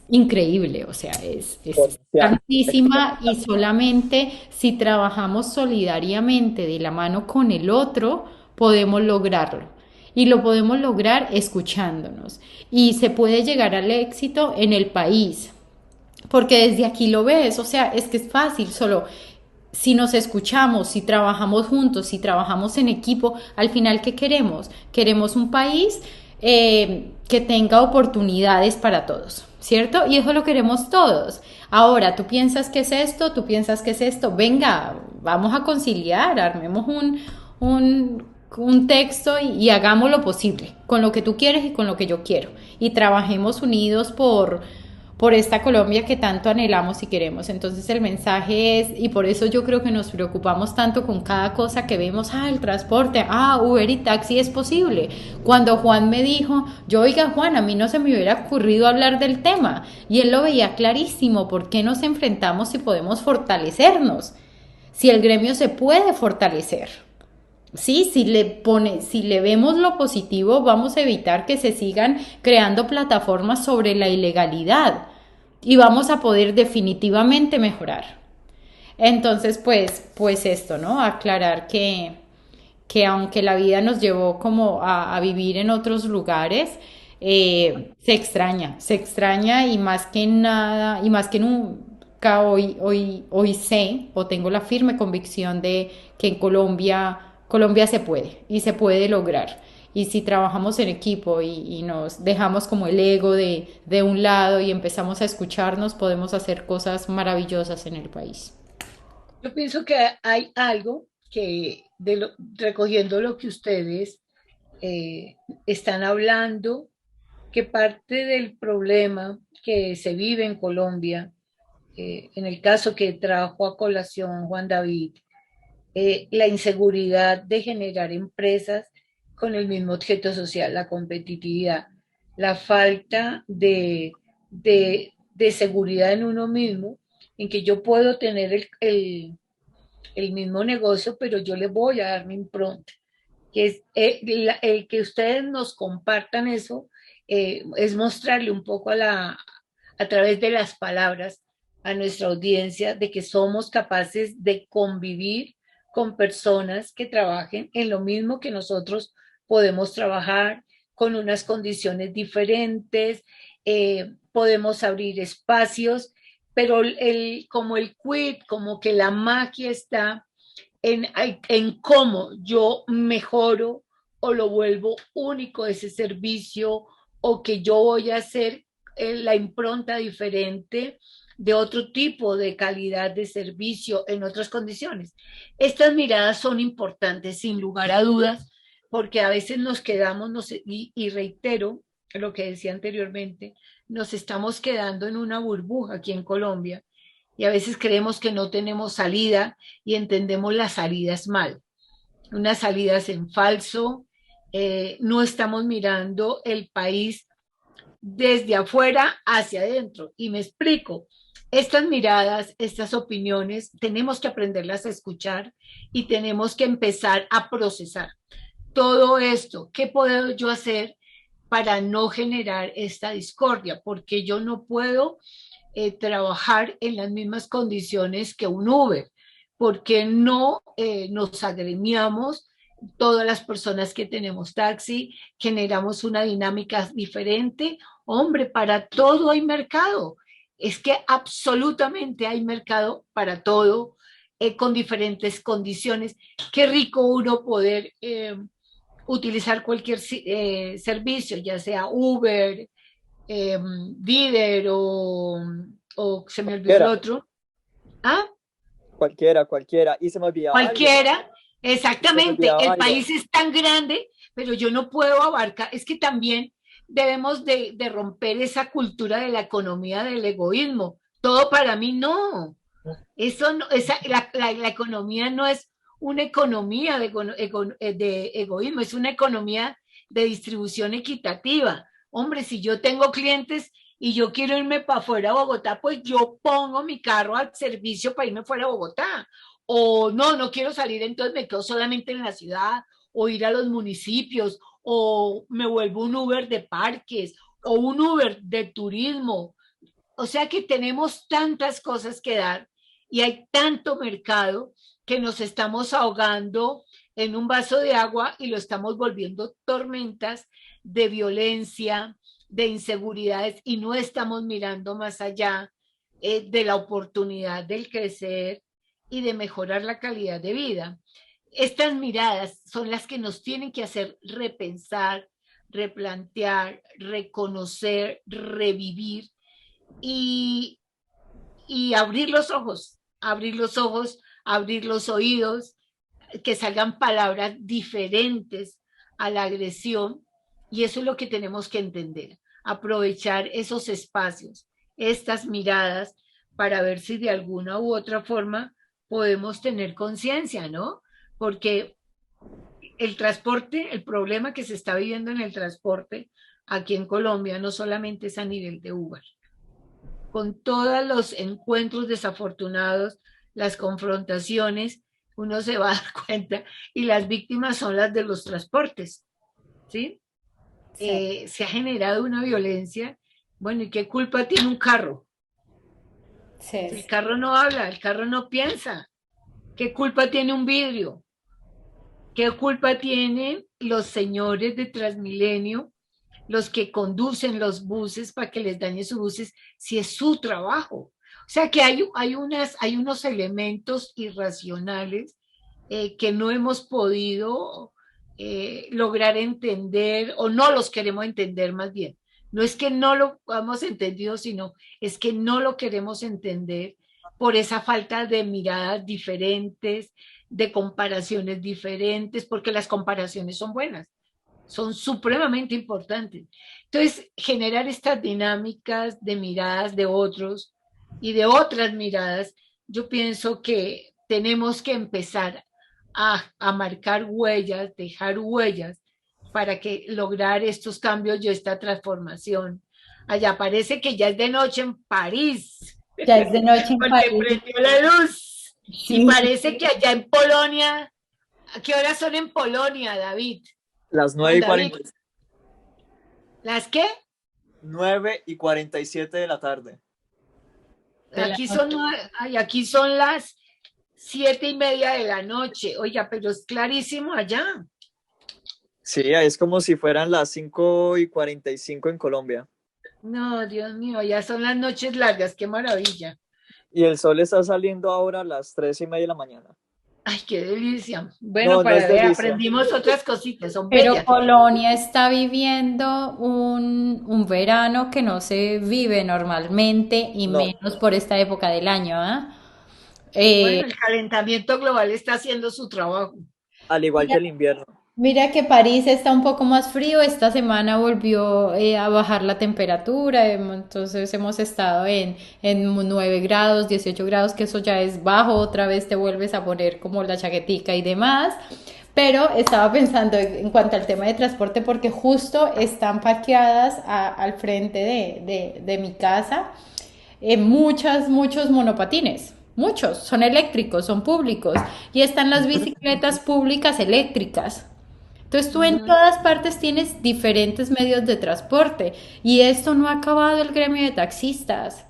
Speaker 2: increíble, o sea, es
Speaker 3: Potencial.
Speaker 2: tantísima y solamente si trabajamos solidariamente de la mano con el otro, podemos lograrlo. Y lo podemos lograr escuchándonos. Y se puede llegar al éxito en el país, porque desde aquí lo ves, o sea, es que es fácil, solo si nos escuchamos, si trabajamos juntos, si trabajamos en equipo, al final, ¿qué queremos? Queremos un país que tenga oportunidades para todos, ¿cierto? Y eso lo queremos todos. Ahora, tú piensas que es esto, tú piensas que es esto, venga, vamos a conciliar, armemos un texto y hagamos lo posible con lo que tú quieres y con lo que yo quiero. Y trabajemos unidos por esta Colombia que tanto anhelamos y queremos. Entonces el mensaje es, y por eso yo creo que nos preocupamos tanto con cada cosa que vemos, el transporte, Uber y taxi es posible. Cuando Juan me dijo, yo oiga Juan, a mí no se me hubiera ocurrido hablar del tema, y él lo veía clarísimo, ¿por qué nos enfrentamos si podemos fortalecernos? Si el gremio se puede fortalecer. Sí, si le vemos lo positivo, vamos a evitar que se sigan creando plataformas sobre la ilegalidad y vamos a poder definitivamente mejorar. Entonces, pues esto, ¿no? Aclarar que aunque la vida nos llevó como a vivir en otros lugares, se extraña y más que nada, y más que nunca hoy sé o tengo la firme convicción de que en Colombia se puede y se puede lograr. Y si trabajamos en equipo y nos dejamos como el ego de un lado y empezamos a escucharnos, podemos hacer cosas maravillosas en el país.
Speaker 1: Yo pienso que hay algo que, recogiendo lo que ustedes están hablando, que parte del problema que se vive en Colombia, en el caso que trajo a colación Juan David, la inseguridad de generar empresas con el mismo objeto social, la competitividad, la falta de seguridad en uno mismo, en que yo puedo tener el mismo negocio, pero yo le voy a dar mi impronta, que es el que ustedes nos compartan eso, es mostrarle un poco a través de las palabras a nuestra audiencia de que somos capaces de convivir con personas que trabajen en lo mismo que nosotros podemos trabajar, con unas condiciones diferentes, podemos abrir espacios, pero como el quid, como que la magia está en cómo yo mejoro o lo vuelvo único ese servicio, o que yo voy a hacer la impronta diferente de otro tipo de calidad de servicio en otras condiciones. Estas miradas son importantes sin lugar a dudas, porque a veces nos quedamos, y reitero lo que decía anteriormente, nos estamos quedando en una burbuja aquí en Colombia, y a veces creemos que no tenemos salida y entendemos las salidas mal, unas salidas en falso. No estamos mirando el país desde afuera hacia adentro. Y me explico, estas miradas, estas opiniones, tenemos que aprenderlas a escuchar y tenemos que empezar a procesar todo esto. ¿Qué puedo yo hacer para no generar esta discordia? Porque yo no puedo trabajar en las mismas condiciones que un Uber, porque no nos agremiamos todas las personas que tenemos taxi, generamos una dinámica diferente. Hombre, para todo hay mercado. Es que absolutamente hay mercado para todo, con diferentes condiciones. Qué rico uno poder utilizar cualquier servicio, ya sea Uber, Didi o se me olvidó el
Speaker 3: Cualquiera,
Speaker 1: otro. ¿Ah?
Speaker 3: cualquiera. Y se me olvidaba algo.
Speaker 1: Cualquiera,
Speaker 3: Se me
Speaker 1: exactamente.
Speaker 3: olvidaba
Speaker 1: El
Speaker 3: algo.
Speaker 1: país es tan grande, pero yo no puedo abarcar. Es que también debemos de romper esa cultura de la economía del egoísmo. Todo para mí, no. Eso no, la economía no es una economía de egoísmo, es una economía de distribución equitativa. Hombre, si yo tengo clientes y yo quiero irme para afuera a Bogotá, pues yo pongo mi carro al servicio para irme fuera a Bogotá. O no, no quiero salir, entonces me quedo solamente en la ciudad, o ir a los municipios, o me vuelvo un Uber de parques, o un Uber de turismo. O sea que tenemos tantas cosas que dar y hay tanto mercado que nos estamos ahogando en un vaso de agua y lo estamos volviendo tormentas de violencia, de inseguridades, y no estamos mirando más allá de la oportunidad del crecer y de mejorar la calidad de vida. Estas miradas son las que nos tienen que hacer repensar, replantear, reconocer, revivir y, y abrir los ojos, abrir los oídos, que salgan palabras diferentes a la agresión. Y eso es lo que tenemos que entender, aprovechar esos espacios, estas miradas, para ver si de alguna u otra forma podemos tener conciencia, ¿no? Porque el transporte, el problema que se está viviendo en el transporte aquí en Colombia no solamente es a nivel de Uber, con todos los encuentros desafortunados, las confrontaciones, uno se va a dar cuenta, y las víctimas son las de los transportes, ¿sí?
Speaker 2: Sí,
Speaker 1: Se ha generado una violencia. Bueno, ¿y qué culpa tiene un carro?
Speaker 2: sí,
Speaker 1: El carro no habla, el carro no piensa. ¿Qué culpa tiene un vidrio? ¿Qué culpa tienen los señores de Transmilenio, los que conducen los buses para que les dañe sus buses, si es su trabajo? O sea que hay unos elementos irracionales que no hemos podido lograr entender, o no los queremos entender más bien. No es que no lo hemos entendido, sino es que no lo queremos entender por esa falta de miradas diferentes, de comparaciones diferentes, porque las comparaciones son buenas, son supremamente importantes. Entonces, generar estas dinámicas de miradas de otros y de otras miradas, yo pienso que tenemos que empezar a marcar huellas, dejar huellas, para que lograr estos cambios y esta transformación. Allá parece que ya es de noche en París,
Speaker 2: ya es de noche en
Speaker 1: porque
Speaker 2: París.
Speaker 1: prendió la luz. Y
Speaker 2: Sí,
Speaker 1: parece que allá en Polonia, ¿a qué horas son en Polonia, David?
Speaker 3: Las
Speaker 1: Juan
Speaker 3: 9 y
Speaker 1: David,
Speaker 3: 40.
Speaker 1: ¿las qué?
Speaker 3: 9:47 de la tarde.
Speaker 2: De la
Speaker 1: Aquí son,
Speaker 2: noche.
Speaker 1: aquí son las 7:30 de la noche. Oiga, pero es clarísimo allá.
Speaker 3: Sí, es como si fueran las 5:45 en Colombia.
Speaker 1: No, Dios mío, ya son las noches largas, qué maravilla.
Speaker 3: Y el sol está saliendo ahora a las 3:30 de la mañana.
Speaker 1: Ay, qué delicia. Bueno,
Speaker 3: No, no es
Speaker 1: para ver,
Speaker 3: delicia.
Speaker 1: aprendimos otras cositas, son
Speaker 2: Pero
Speaker 1: bellas.
Speaker 2: Colonia está viviendo un verano que no se vive normalmente y
Speaker 3: No,
Speaker 2: menos por esta época del año, ¿ah?
Speaker 1: Bueno, el calentamiento global está haciendo su trabajo.
Speaker 3: al igual que
Speaker 2: Mira,
Speaker 3: el invierno.
Speaker 2: mira que París está un poco más frío, esta semana volvió a bajar la temperatura, entonces hemos estado en 9 grados, 18 grados, que eso ya es bajo, otra vez te vuelves a poner como la chaquetica y demás. Pero estaba pensando en cuanto al tema de transporte porque justo están parqueadas al frente de mi casa muchos monopatines. Muchos, son eléctricos, son públicos. Y están las bicicletas públicas eléctricas. Entonces tú en
Speaker 1: Ujú,
Speaker 2: todas partes tienes diferentes medios de transporte y esto no ha acabado el gremio de taxistas.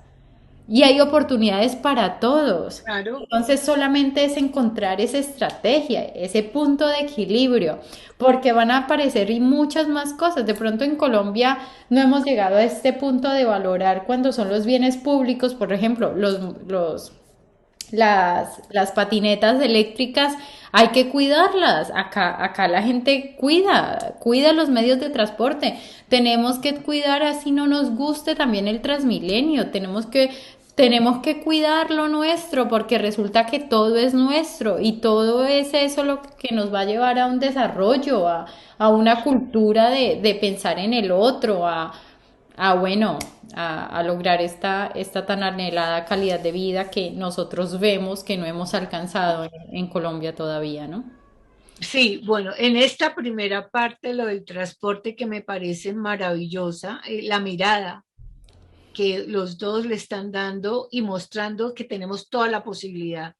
Speaker 2: Y hay oportunidades para todos.
Speaker 1: claro.
Speaker 2: Entonces solamente es encontrar esa estrategia, ese punto de equilibrio, porque van a aparecer y muchas más cosas. De pronto en Colombia no hemos llegado a este punto de valorar cuando son los bienes públicos, por ejemplo, las patinetas eléctricas hay que cuidarlas. Acá la gente cuida los medios de transporte. Tenemos que cuidar así no nos guste también el Transmilenio. Tenemos que cuidar lo nuestro porque resulta que todo es nuestro y todo es eso lo que nos va a llevar a un desarrollo, a una cultura de pensar en el otro, bueno, a lograr esta tan anhelada calidad de vida que nosotros vemos que no hemos alcanzado en Colombia todavía, ¿no?
Speaker 1: Sí, bueno, en esta primera parte, lo del transporte que me parece maravillosa, la mirada que los dos le están dando y mostrando que tenemos toda la posibilidad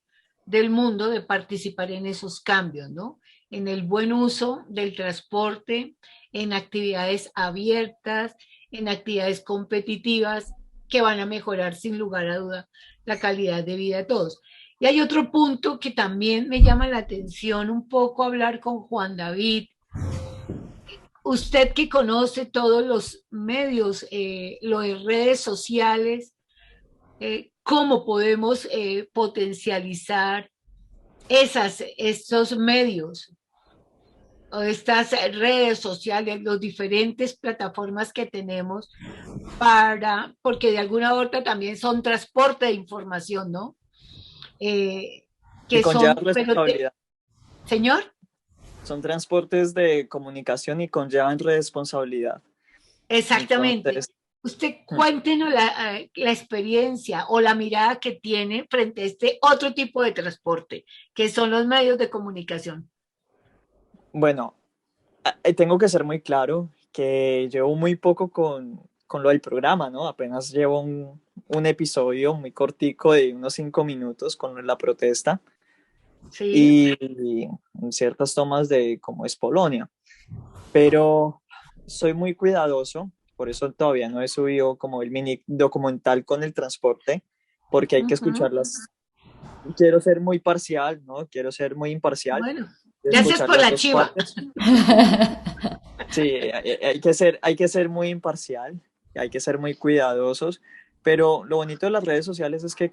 Speaker 1: del mundo de participar en esos cambios, ¿no? En el buen uso del transporte, en actividades abiertas, en actividades competitivas que van a mejorar sin lugar a duda la calidad de vida de todos. Y hay otro punto que también me llama la atención un poco hablar con Juan David. Usted que conoce todos los medios, las redes sociales, cómo podemos potencializar estos medios o estas redes sociales, las diferentes plataformas que tenemos porque de alguna otra también son transporte de información, ¿no? Eh,
Speaker 3: Y
Speaker 1: que
Speaker 3: conlleva
Speaker 1: son,
Speaker 3: responsabilidad.
Speaker 1: señor,
Speaker 3: Son transportes de comunicación y conllevan responsabilidad.
Speaker 1: exactamente.
Speaker 3: Entonces,
Speaker 1: Usted cuéntenos la experiencia o la mirada que tiene frente a este otro tipo de transporte, que son los medios de comunicación.
Speaker 3: bueno, tengo que ser muy claro que llevo muy poco con lo del programa, ¿no? Apenas llevo un episodio muy cortico de unos 5 minutos con la protesta
Speaker 1: Sí,
Speaker 3: y ciertas tomas de cómo es Polonia. Pero soy muy cuidadoso, por eso todavía no he subido como el mini documental con el transporte, porque hay que
Speaker 1: uh-huh.
Speaker 3: escucharlas. Quiero ser muy parcial, ¿no? Quiero ser muy imparcial
Speaker 1: Bueno,
Speaker 3: de
Speaker 1: gracias
Speaker 3: escuchar
Speaker 1: por
Speaker 3: las
Speaker 1: la
Speaker 3: dos
Speaker 1: chiva.
Speaker 3: partes. Sí, hay que ser muy imparcial, hay que ser muy cuidadosos, pero lo bonito de las redes sociales es que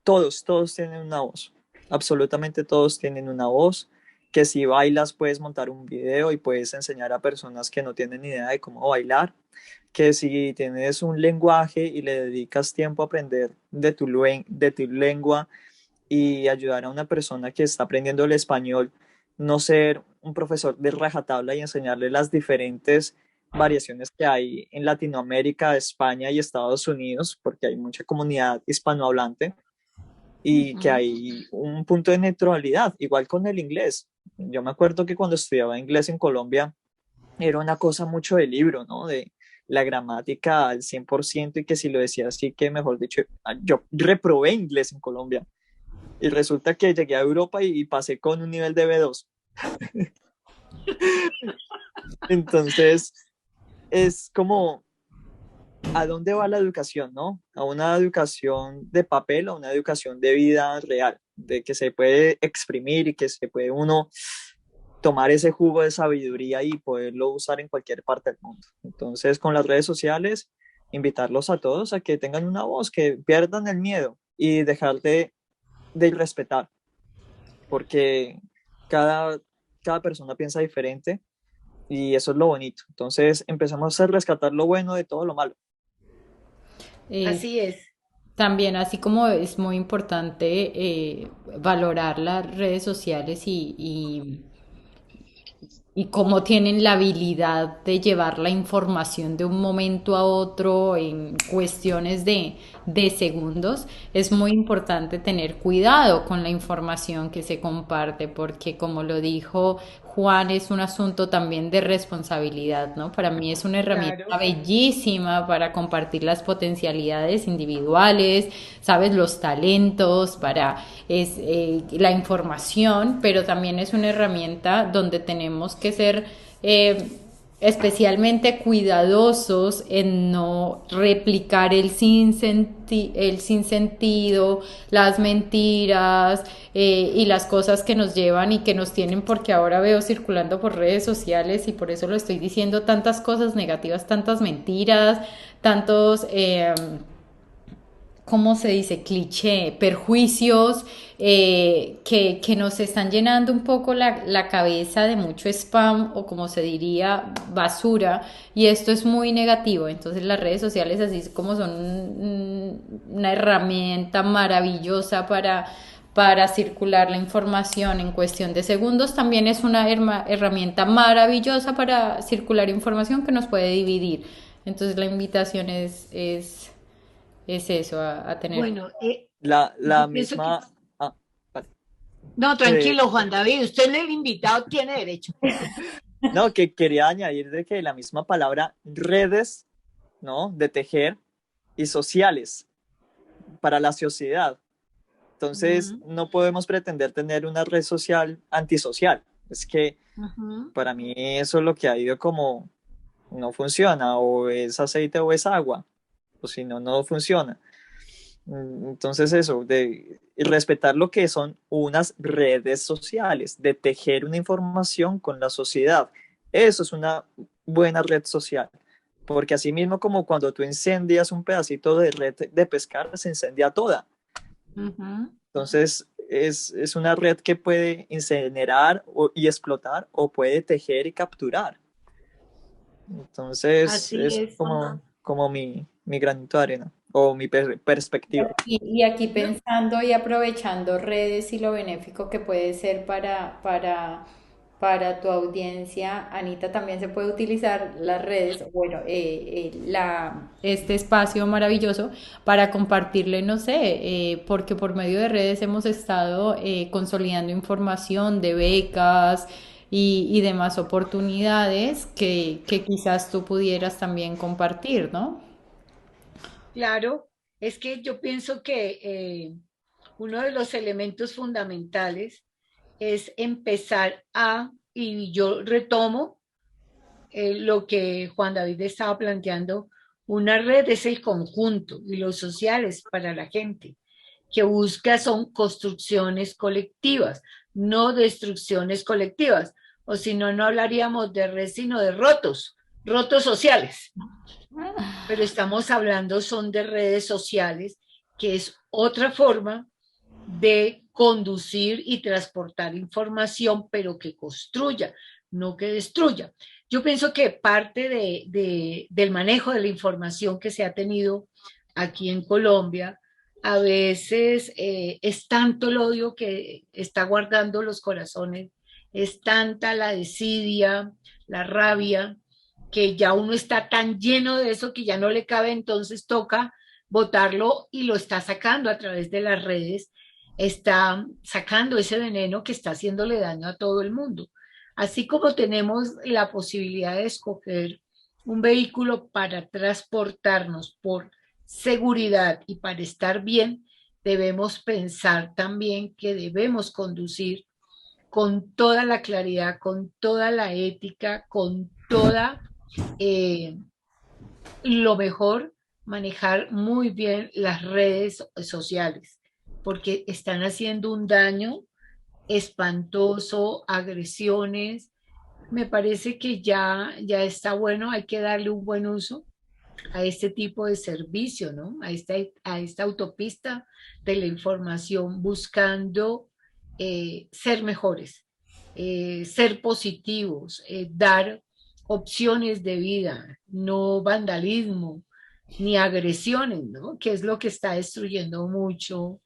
Speaker 3: todos tienen una voz, absolutamente todos tienen una voz, que si bailas puedes montar un video y puedes enseñar a personas que no tienen idea de cómo bailar, que si tienes un lenguaje y le dedicas tiempo a aprender de tu lengua y ayudar a una persona que está aprendiendo el español, no ser un profesor de rajatabla y enseñarle las diferentes variaciones que hay en Latinoamérica, España y Estados Unidos, porque hay mucha comunidad hispanohablante y que
Speaker 1: Uh-huh.
Speaker 3: hay un punto de neutralidad, igual con el inglés. Yo me acuerdo que cuando estudiaba inglés en Colombia era una cosa mucho de libro, ¿no? De la gramática al 100% y que si lo decía así, que mejor dicho, yo reprobé inglés en Colombia y resulta que llegué a Europa y pasé con un nivel de B2. Entonces, es como, ¿a dónde va la educación, no? A una educación de papel, a una educación de vida real, de que se puede exprimir y que se puede uno tomar ese jugo de sabiduría y poderlo usar en cualquier parte del mundo. Entonces, con las redes sociales, invitarlos a todos a que tengan una voz, que pierdan el miedo y dejar de irrespetar, porque cada, cada persona piensa diferente y eso es lo bonito. Entonces, empezamos a rescatar lo bueno de todo lo malo.
Speaker 2: Eh,
Speaker 1: Así es.
Speaker 2: También, así como es muy importante valorar las redes sociales y cómo tienen la habilidad de llevar la información de un momento a otro en cuestiones de segundos, es muy importante tener cuidado con la información que se comparte, porque como lo dijo Juan, es un asunto también de responsabilidad, ¿no? Para mí es una herramienta
Speaker 1: Claro.
Speaker 2: bellísima para compartir las potencialidades individuales, sabes, los talentos, la información, pero también es una herramienta donde tenemos que ser especialmente cuidadosos en no replicar el sinsentido, las mentiras y las cosas que nos llevan y que nos tienen, porque ahora veo circulando por redes sociales y por eso lo estoy diciendo, tantas cosas negativas, tantas mentiras, tantos... ¿cómo se dice? Cliché, perjuicios que nos están llenando un poco la cabeza de mucho spam o como se diría, basura, y esto es muy negativo. Entonces las redes sociales así como son una herramienta maravillosa para circular la información en cuestión de segundos, también es una herramienta maravillosa para circular información que nos puede dividir. Entonces la invitación es eso, a tener.
Speaker 1: Bueno,
Speaker 3: La
Speaker 1: yo pienso que...
Speaker 3: misma, ah, vale.
Speaker 1: No,
Speaker 3: Eh,
Speaker 1: tranquilo, Juan David, usted es el invitado, tiene derecho.
Speaker 3: no, que quería añadir de que la misma palabra redes, ¿no? De tejer y sociales para la sociedad. Entonces,
Speaker 1: Ujú,
Speaker 3: no podemos pretender tener una red social antisocial. Es que
Speaker 1: ujú.
Speaker 3: para mí eso es lo que ha ido como no funciona, o es aceite o es agua, o si no, no funciona. Entonces eso, de respetar lo que son unas redes sociales, de tejer una información con la sociedad. Eso es una buena red social, porque así mismo como cuando tú incendias un pedacito de red de pescar, se incendia toda.
Speaker 1: Ujú.
Speaker 3: Entonces es una red que puede incinerar y explotar o puede tejer y capturar. Entonces
Speaker 1: Así
Speaker 3: es
Speaker 1: es.
Speaker 3: como mi granito de arena o mi perspectiva.
Speaker 2: Y aquí
Speaker 1: No,
Speaker 2: pensando y aprovechando redes y lo benéfico que puede ser para tu audiencia, Anita, también se puede utilizar las redes, bueno, este espacio maravilloso para compartirle, no sé, porque por medio de redes hemos estado consolidando información de becas y demás oportunidades que quizás tú pudieras también compartir, ¿no?
Speaker 1: claro, es que yo pienso que uno de los elementos fundamentales es empezar y yo retomo lo que Juan David estaba planteando, una red es el conjunto y los sociales para la gente, que busca son construcciones colectivas, no destrucciones colectivas, o si no, no hablaríamos de red, sino de rotos, rotos sociales, pero estamos hablando son de redes sociales, que es otra forma de conducir y transportar información, pero que construya, no que destruya. Yo pienso que parte del manejo de la información que se ha tenido aquí en Colombia, a veces es tanto el odio que está guardando los corazones, es tanta la desidia, la rabia, que ya uno está tan lleno de eso que ya no le cabe, entonces toca botarlo y lo está sacando a través de las redes, está sacando ese veneno que está haciéndole daño a todo el mundo. Así como tenemos la posibilidad de escoger un vehículo para transportarnos por seguridad y para estar bien, debemos pensar también que debemos conducir con toda la claridad, con toda la ética, con toda lo mejor manejar muy bien las redes sociales, porque están haciendo un daño espantoso, agresiones. Me parece que ya está bueno, hay que darle un buen uso a este tipo de servicio, ¿no? A esta autopista de la información buscando ser mejores, ser positivos, dar opciones de vida, no vandalismo ni agresiones, ¿no? Que es lo que está destruyendo mucho,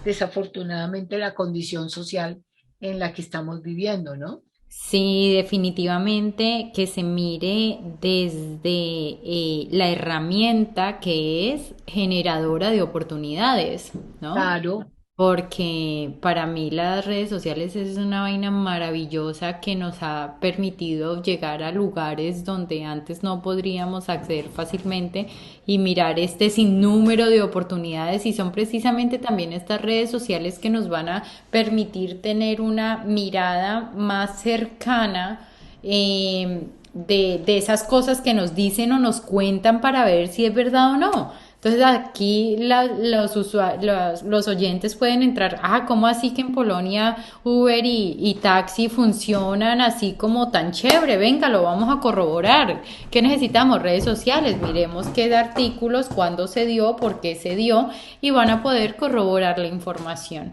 Speaker 1: desafortunadamente, la condición social en la que estamos viviendo, ¿no?
Speaker 2: Sí, definitivamente que se mire desde la herramienta que es generadora de oportunidades, ¿no?
Speaker 1: Claro.
Speaker 2: Porque para mí las redes sociales es una vaina maravillosa que nos ha permitido llegar a lugares donde antes no podríamos acceder fácilmente y mirar este sinnúmero de oportunidades, y son precisamente también estas redes sociales que nos van a permitir tener una mirada más cercana, de esas cosas que nos dicen o nos cuentan para ver si es verdad o no. Entonces aquí los oyentes pueden entrar, ¿cómo así que en Polonia Uber y taxi funcionan así como tan chévere? Venga, lo vamos a corroborar. ¿Qué necesitamos? Redes sociales, miremos qué artículos, cuándo se dio, por qué se dio, y van a poder corroborar la información.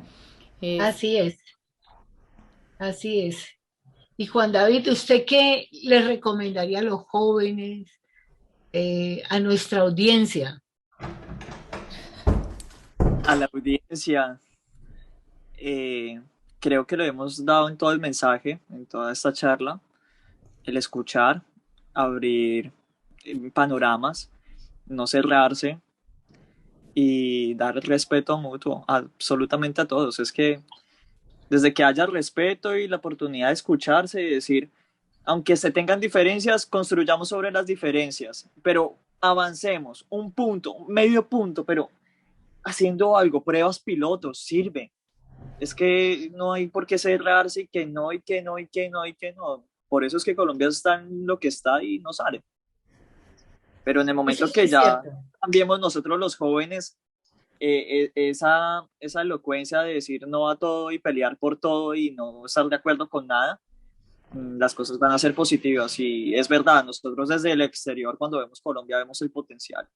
Speaker 2: Es,
Speaker 1: Así es, así es. Y Juan David, ¿usted qué le recomendaría a los jóvenes, a nuestra audiencia?
Speaker 3: A la audiencia, eh, creo que lo hemos dado en todo el mensaje, en toda esta charla, el escuchar, abrir panoramas, no cerrarse y dar respeto mutuo absolutamente a todos. Es que desde que haya respeto y la oportunidad de escucharse y decir, aunque se tengan diferencias, construyamos sobre las diferencias, pero avancemos un punto, medio punto, pero haciendo algo, pruebas pilotos, sirve. Es que no hay por qué cerrarse y que no, y que no, y que no, y que no. Por eso es que Colombia está en lo que está y no sale. Pero en el
Speaker 1: Eso
Speaker 3: momento
Speaker 1: sí
Speaker 3: que
Speaker 1: es
Speaker 3: ya
Speaker 1: cierto.
Speaker 3: cambiemos nosotros los jóvenes, esa elocuencia de decir no a todo y pelear por todo y no estar de acuerdo con nada, las cosas van a ser positivas. Y es verdad, nosotros desde el exterior, cuando vemos Colombia, vemos el potencial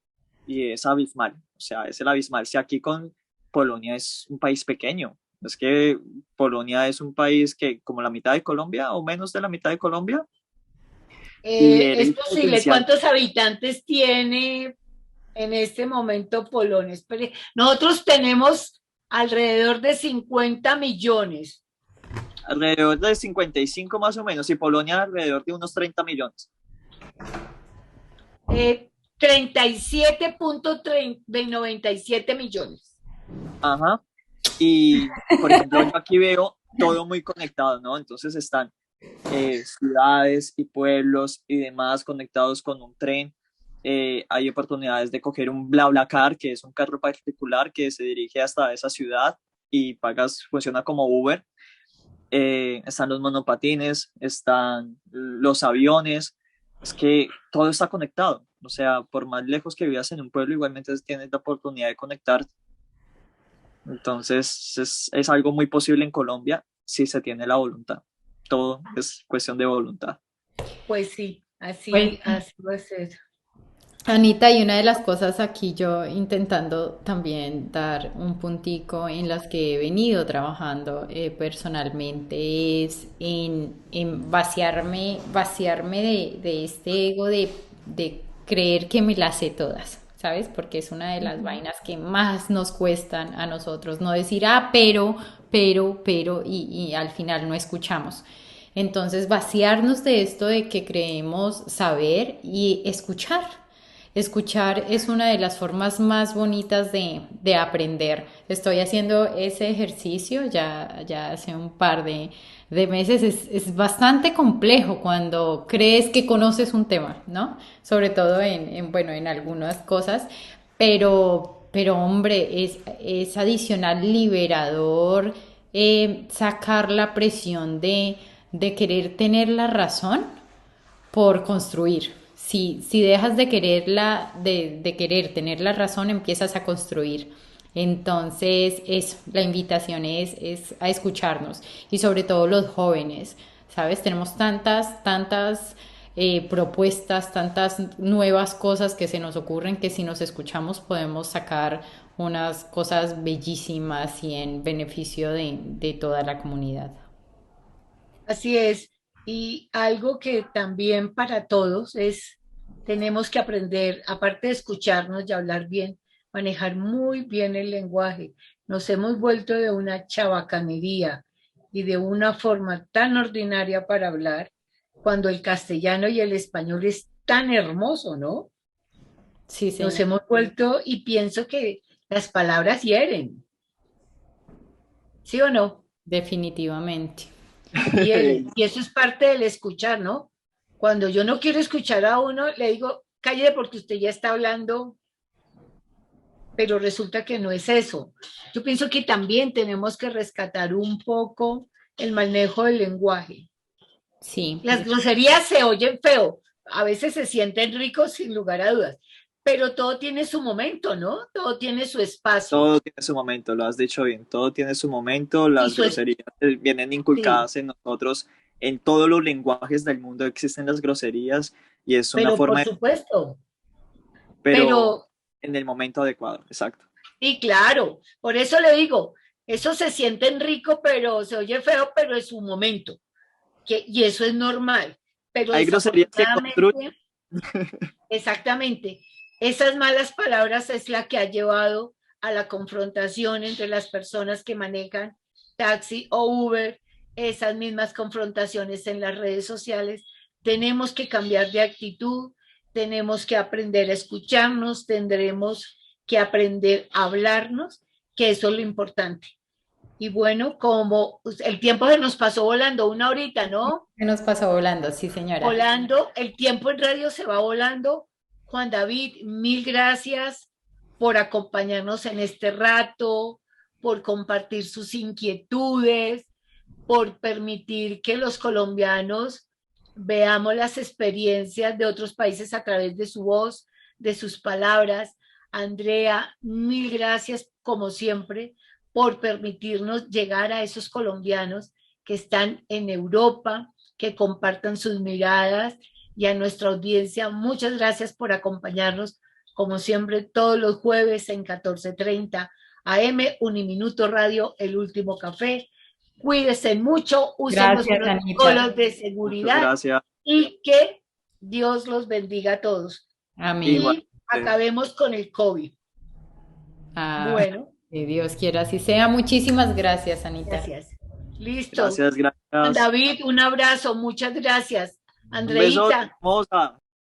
Speaker 3: y es abismal. O sea, es el abismal. Si aquí con Polonia es un país pequeño, es que Polonia es un país que como la mitad de Colombia o menos de la mitad de Colombia y
Speaker 1: Es
Speaker 3: el
Speaker 1: posible.
Speaker 3: potencial.
Speaker 1: ¿Cuántos habitantes tiene en este momento Polonia? Espere, nosotros tenemos alrededor de 50 millones.
Speaker 3: Alrededor de 55 más o menos, y Polonia alrededor de unos 30 millones.
Speaker 1: 37.97 millones.
Speaker 3: Ajá. Y, por ejemplo, yo aquí veo todo muy conectado, ¿no? Entonces están ciudades y pueblos y demás conectados con un tren. Hay oportunidades de coger un BlaBlaCar, que es un carro particular que se dirige hasta esa ciudad y pagas, funciona como Uber. Están los monopatines, están los aviones, es que todo está conectado. O sea, por más lejos que vivas en un pueblo, igualmente tienes la oportunidad de conectarte. Entonces, es algo muy posible en Colombia si se tiene la voluntad. Todo es cuestión de voluntad.
Speaker 1: Pues sí,
Speaker 2: Pues,
Speaker 1: así va a ser.
Speaker 2: Anita, y una de las cosas aquí yo intentando también dar un puntico en las que he venido trabajando personalmente es en vaciarme de este ego de creer que me las sé todas, ¿sabes? Porque es una de las vainas que más nos cuestan a nosotros, no decir, pero, y al final no escuchamos. Entonces, vaciarnos de esto de que creemos saber y escuchar. Escuchar es una de las formas más bonitas de aprender. Estoy haciendo ese ejercicio ya hace un par de meses. Es bastante complejo cuando crees que conoces un tema, ¿no? Sobre todo bueno, en algunas cosas, pero hombre, es adicional liberador, sacar la presión de querer tener la razón por construir, si dejas de quererla, de querer tener la razón, empiezas a construir. Entonces, eso, la invitación es a escucharnos y sobre todo los jóvenes, ¿sabes? Tenemos tantas propuestas, tantas nuevas cosas que se nos ocurren que si nos escuchamos podemos sacar unas cosas bellísimas y en beneficio de toda la comunidad.
Speaker 1: Así es. Y algo que también para todos es, tenemos que aprender, aparte de escucharnos y hablar bien, manejar muy bien el lenguaje. Nos hemos vuelto de una chabacanería y de una forma tan ordinaria para hablar, cuando el castellano y el español es tan hermoso, ¿no?
Speaker 2: Sí,
Speaker 1: Nos
Speaker 2: señor,
Speaker 1: hemos vuelto y pienso que las palabras hieren, ¿sí o no?
Speaker 2: definitivamente.
Speaker 1: Y eso es parte del escuchar, ¿no? Cuando yo no quiero escuchar a uno, le digo, cállate porque usted ya está hablando, pero resulta que no es eso. Yo pienso que también tenemos que rescatar un poco el manejo del lenguaje.
Speaker 2: Sí,
Speaker 1: Las groserías se oyen feo, a veces se sienten ricos sin lugar a dudas, pero todo tiene su momento, ¿no? Todo tiene su espacio.
Speaker 3: Todo tiene su momento, lo has dicho bien, todo tiene su momento,
Speaker 1: Y
Speaker 3: las
Speaker 1: su es
Speaker 3: groserías vienen
Speaker 1: sí,
Speaker 3: inculcadas en nosotros, en todos los lenguajes del mundo existen las groserías y es una
Speaker 1: pero por
Speaker 3: forma de,
Speaker 1: supuesto,
Speaker 3: pero
Speaker 1: pero
Speaker 3: en el momento adecuado, exacto.
Speaker 1: sí, claro, por eso le digo, eso se sienten rico, pero se oye feo, pero es un momento, y eso es normal, pero
Speaker 3: Hay groserías que construyen,
Speaker 1: desafortunadamente, exactamente, esas malas palabras es la que ha llevado a la confrontación entre las personas que manejan taxi o Uber, esas mismas confrontaciones en las redes sociales. Tenemos que cambiar de actitud, tenemos que aprender a escucharnos, tendremos que aprender a hablarnos, que eso es lo importante. Y bueno, como el tiempo se nos pasó volando una horita, ¿no?
Speaker 2: se nos pasó volando, sí, señora.
Speaker 1: Volando, el tiempo en radio se va volando. Juan David, mil gracias por acompañarnos en este rato, por compartir sus inquietudes, por permitir que los colombianos veamos las experiencias de otros países a través de su voz, de sus palabras. Andrea, mil gracias como siempre por permitirnos llegar a esos colombianos que están en Europa, que compartan sus miradas, y a nuestra audiencia, muchas gracias por acompañarnos como siempre todos los jueves en 14:30 AM, Uniminuto Radio, El Último Café. Cuídense mucho, usen los
Speaker 2: Gracias, Anita.
Speaker 1: protocolos de
Speaker 3: muchas
Speaker 1: seguridad
Speaker 3: gracias,
Speaker 1: y que Dios los bendiga a todos.
Speaker 2: Amén.
Speaker 1: Y
Speaker 3: igualmente,
Speaker 1: acabemos con el COVID.
Speaker 2: Ah,
Speaker 1: Bueno,
Speaker 2: que Dios quiera así sea. Muchísimas gracias, Anita.
Speaker 1: gracias. Listo.
Speaker 3: gracias, gracias,
Speaker 1: David, un abrazo, muchas gracias.
Speaker 3: un beso,
Speaker 1: Andreita,
Speaker 3: hermosa.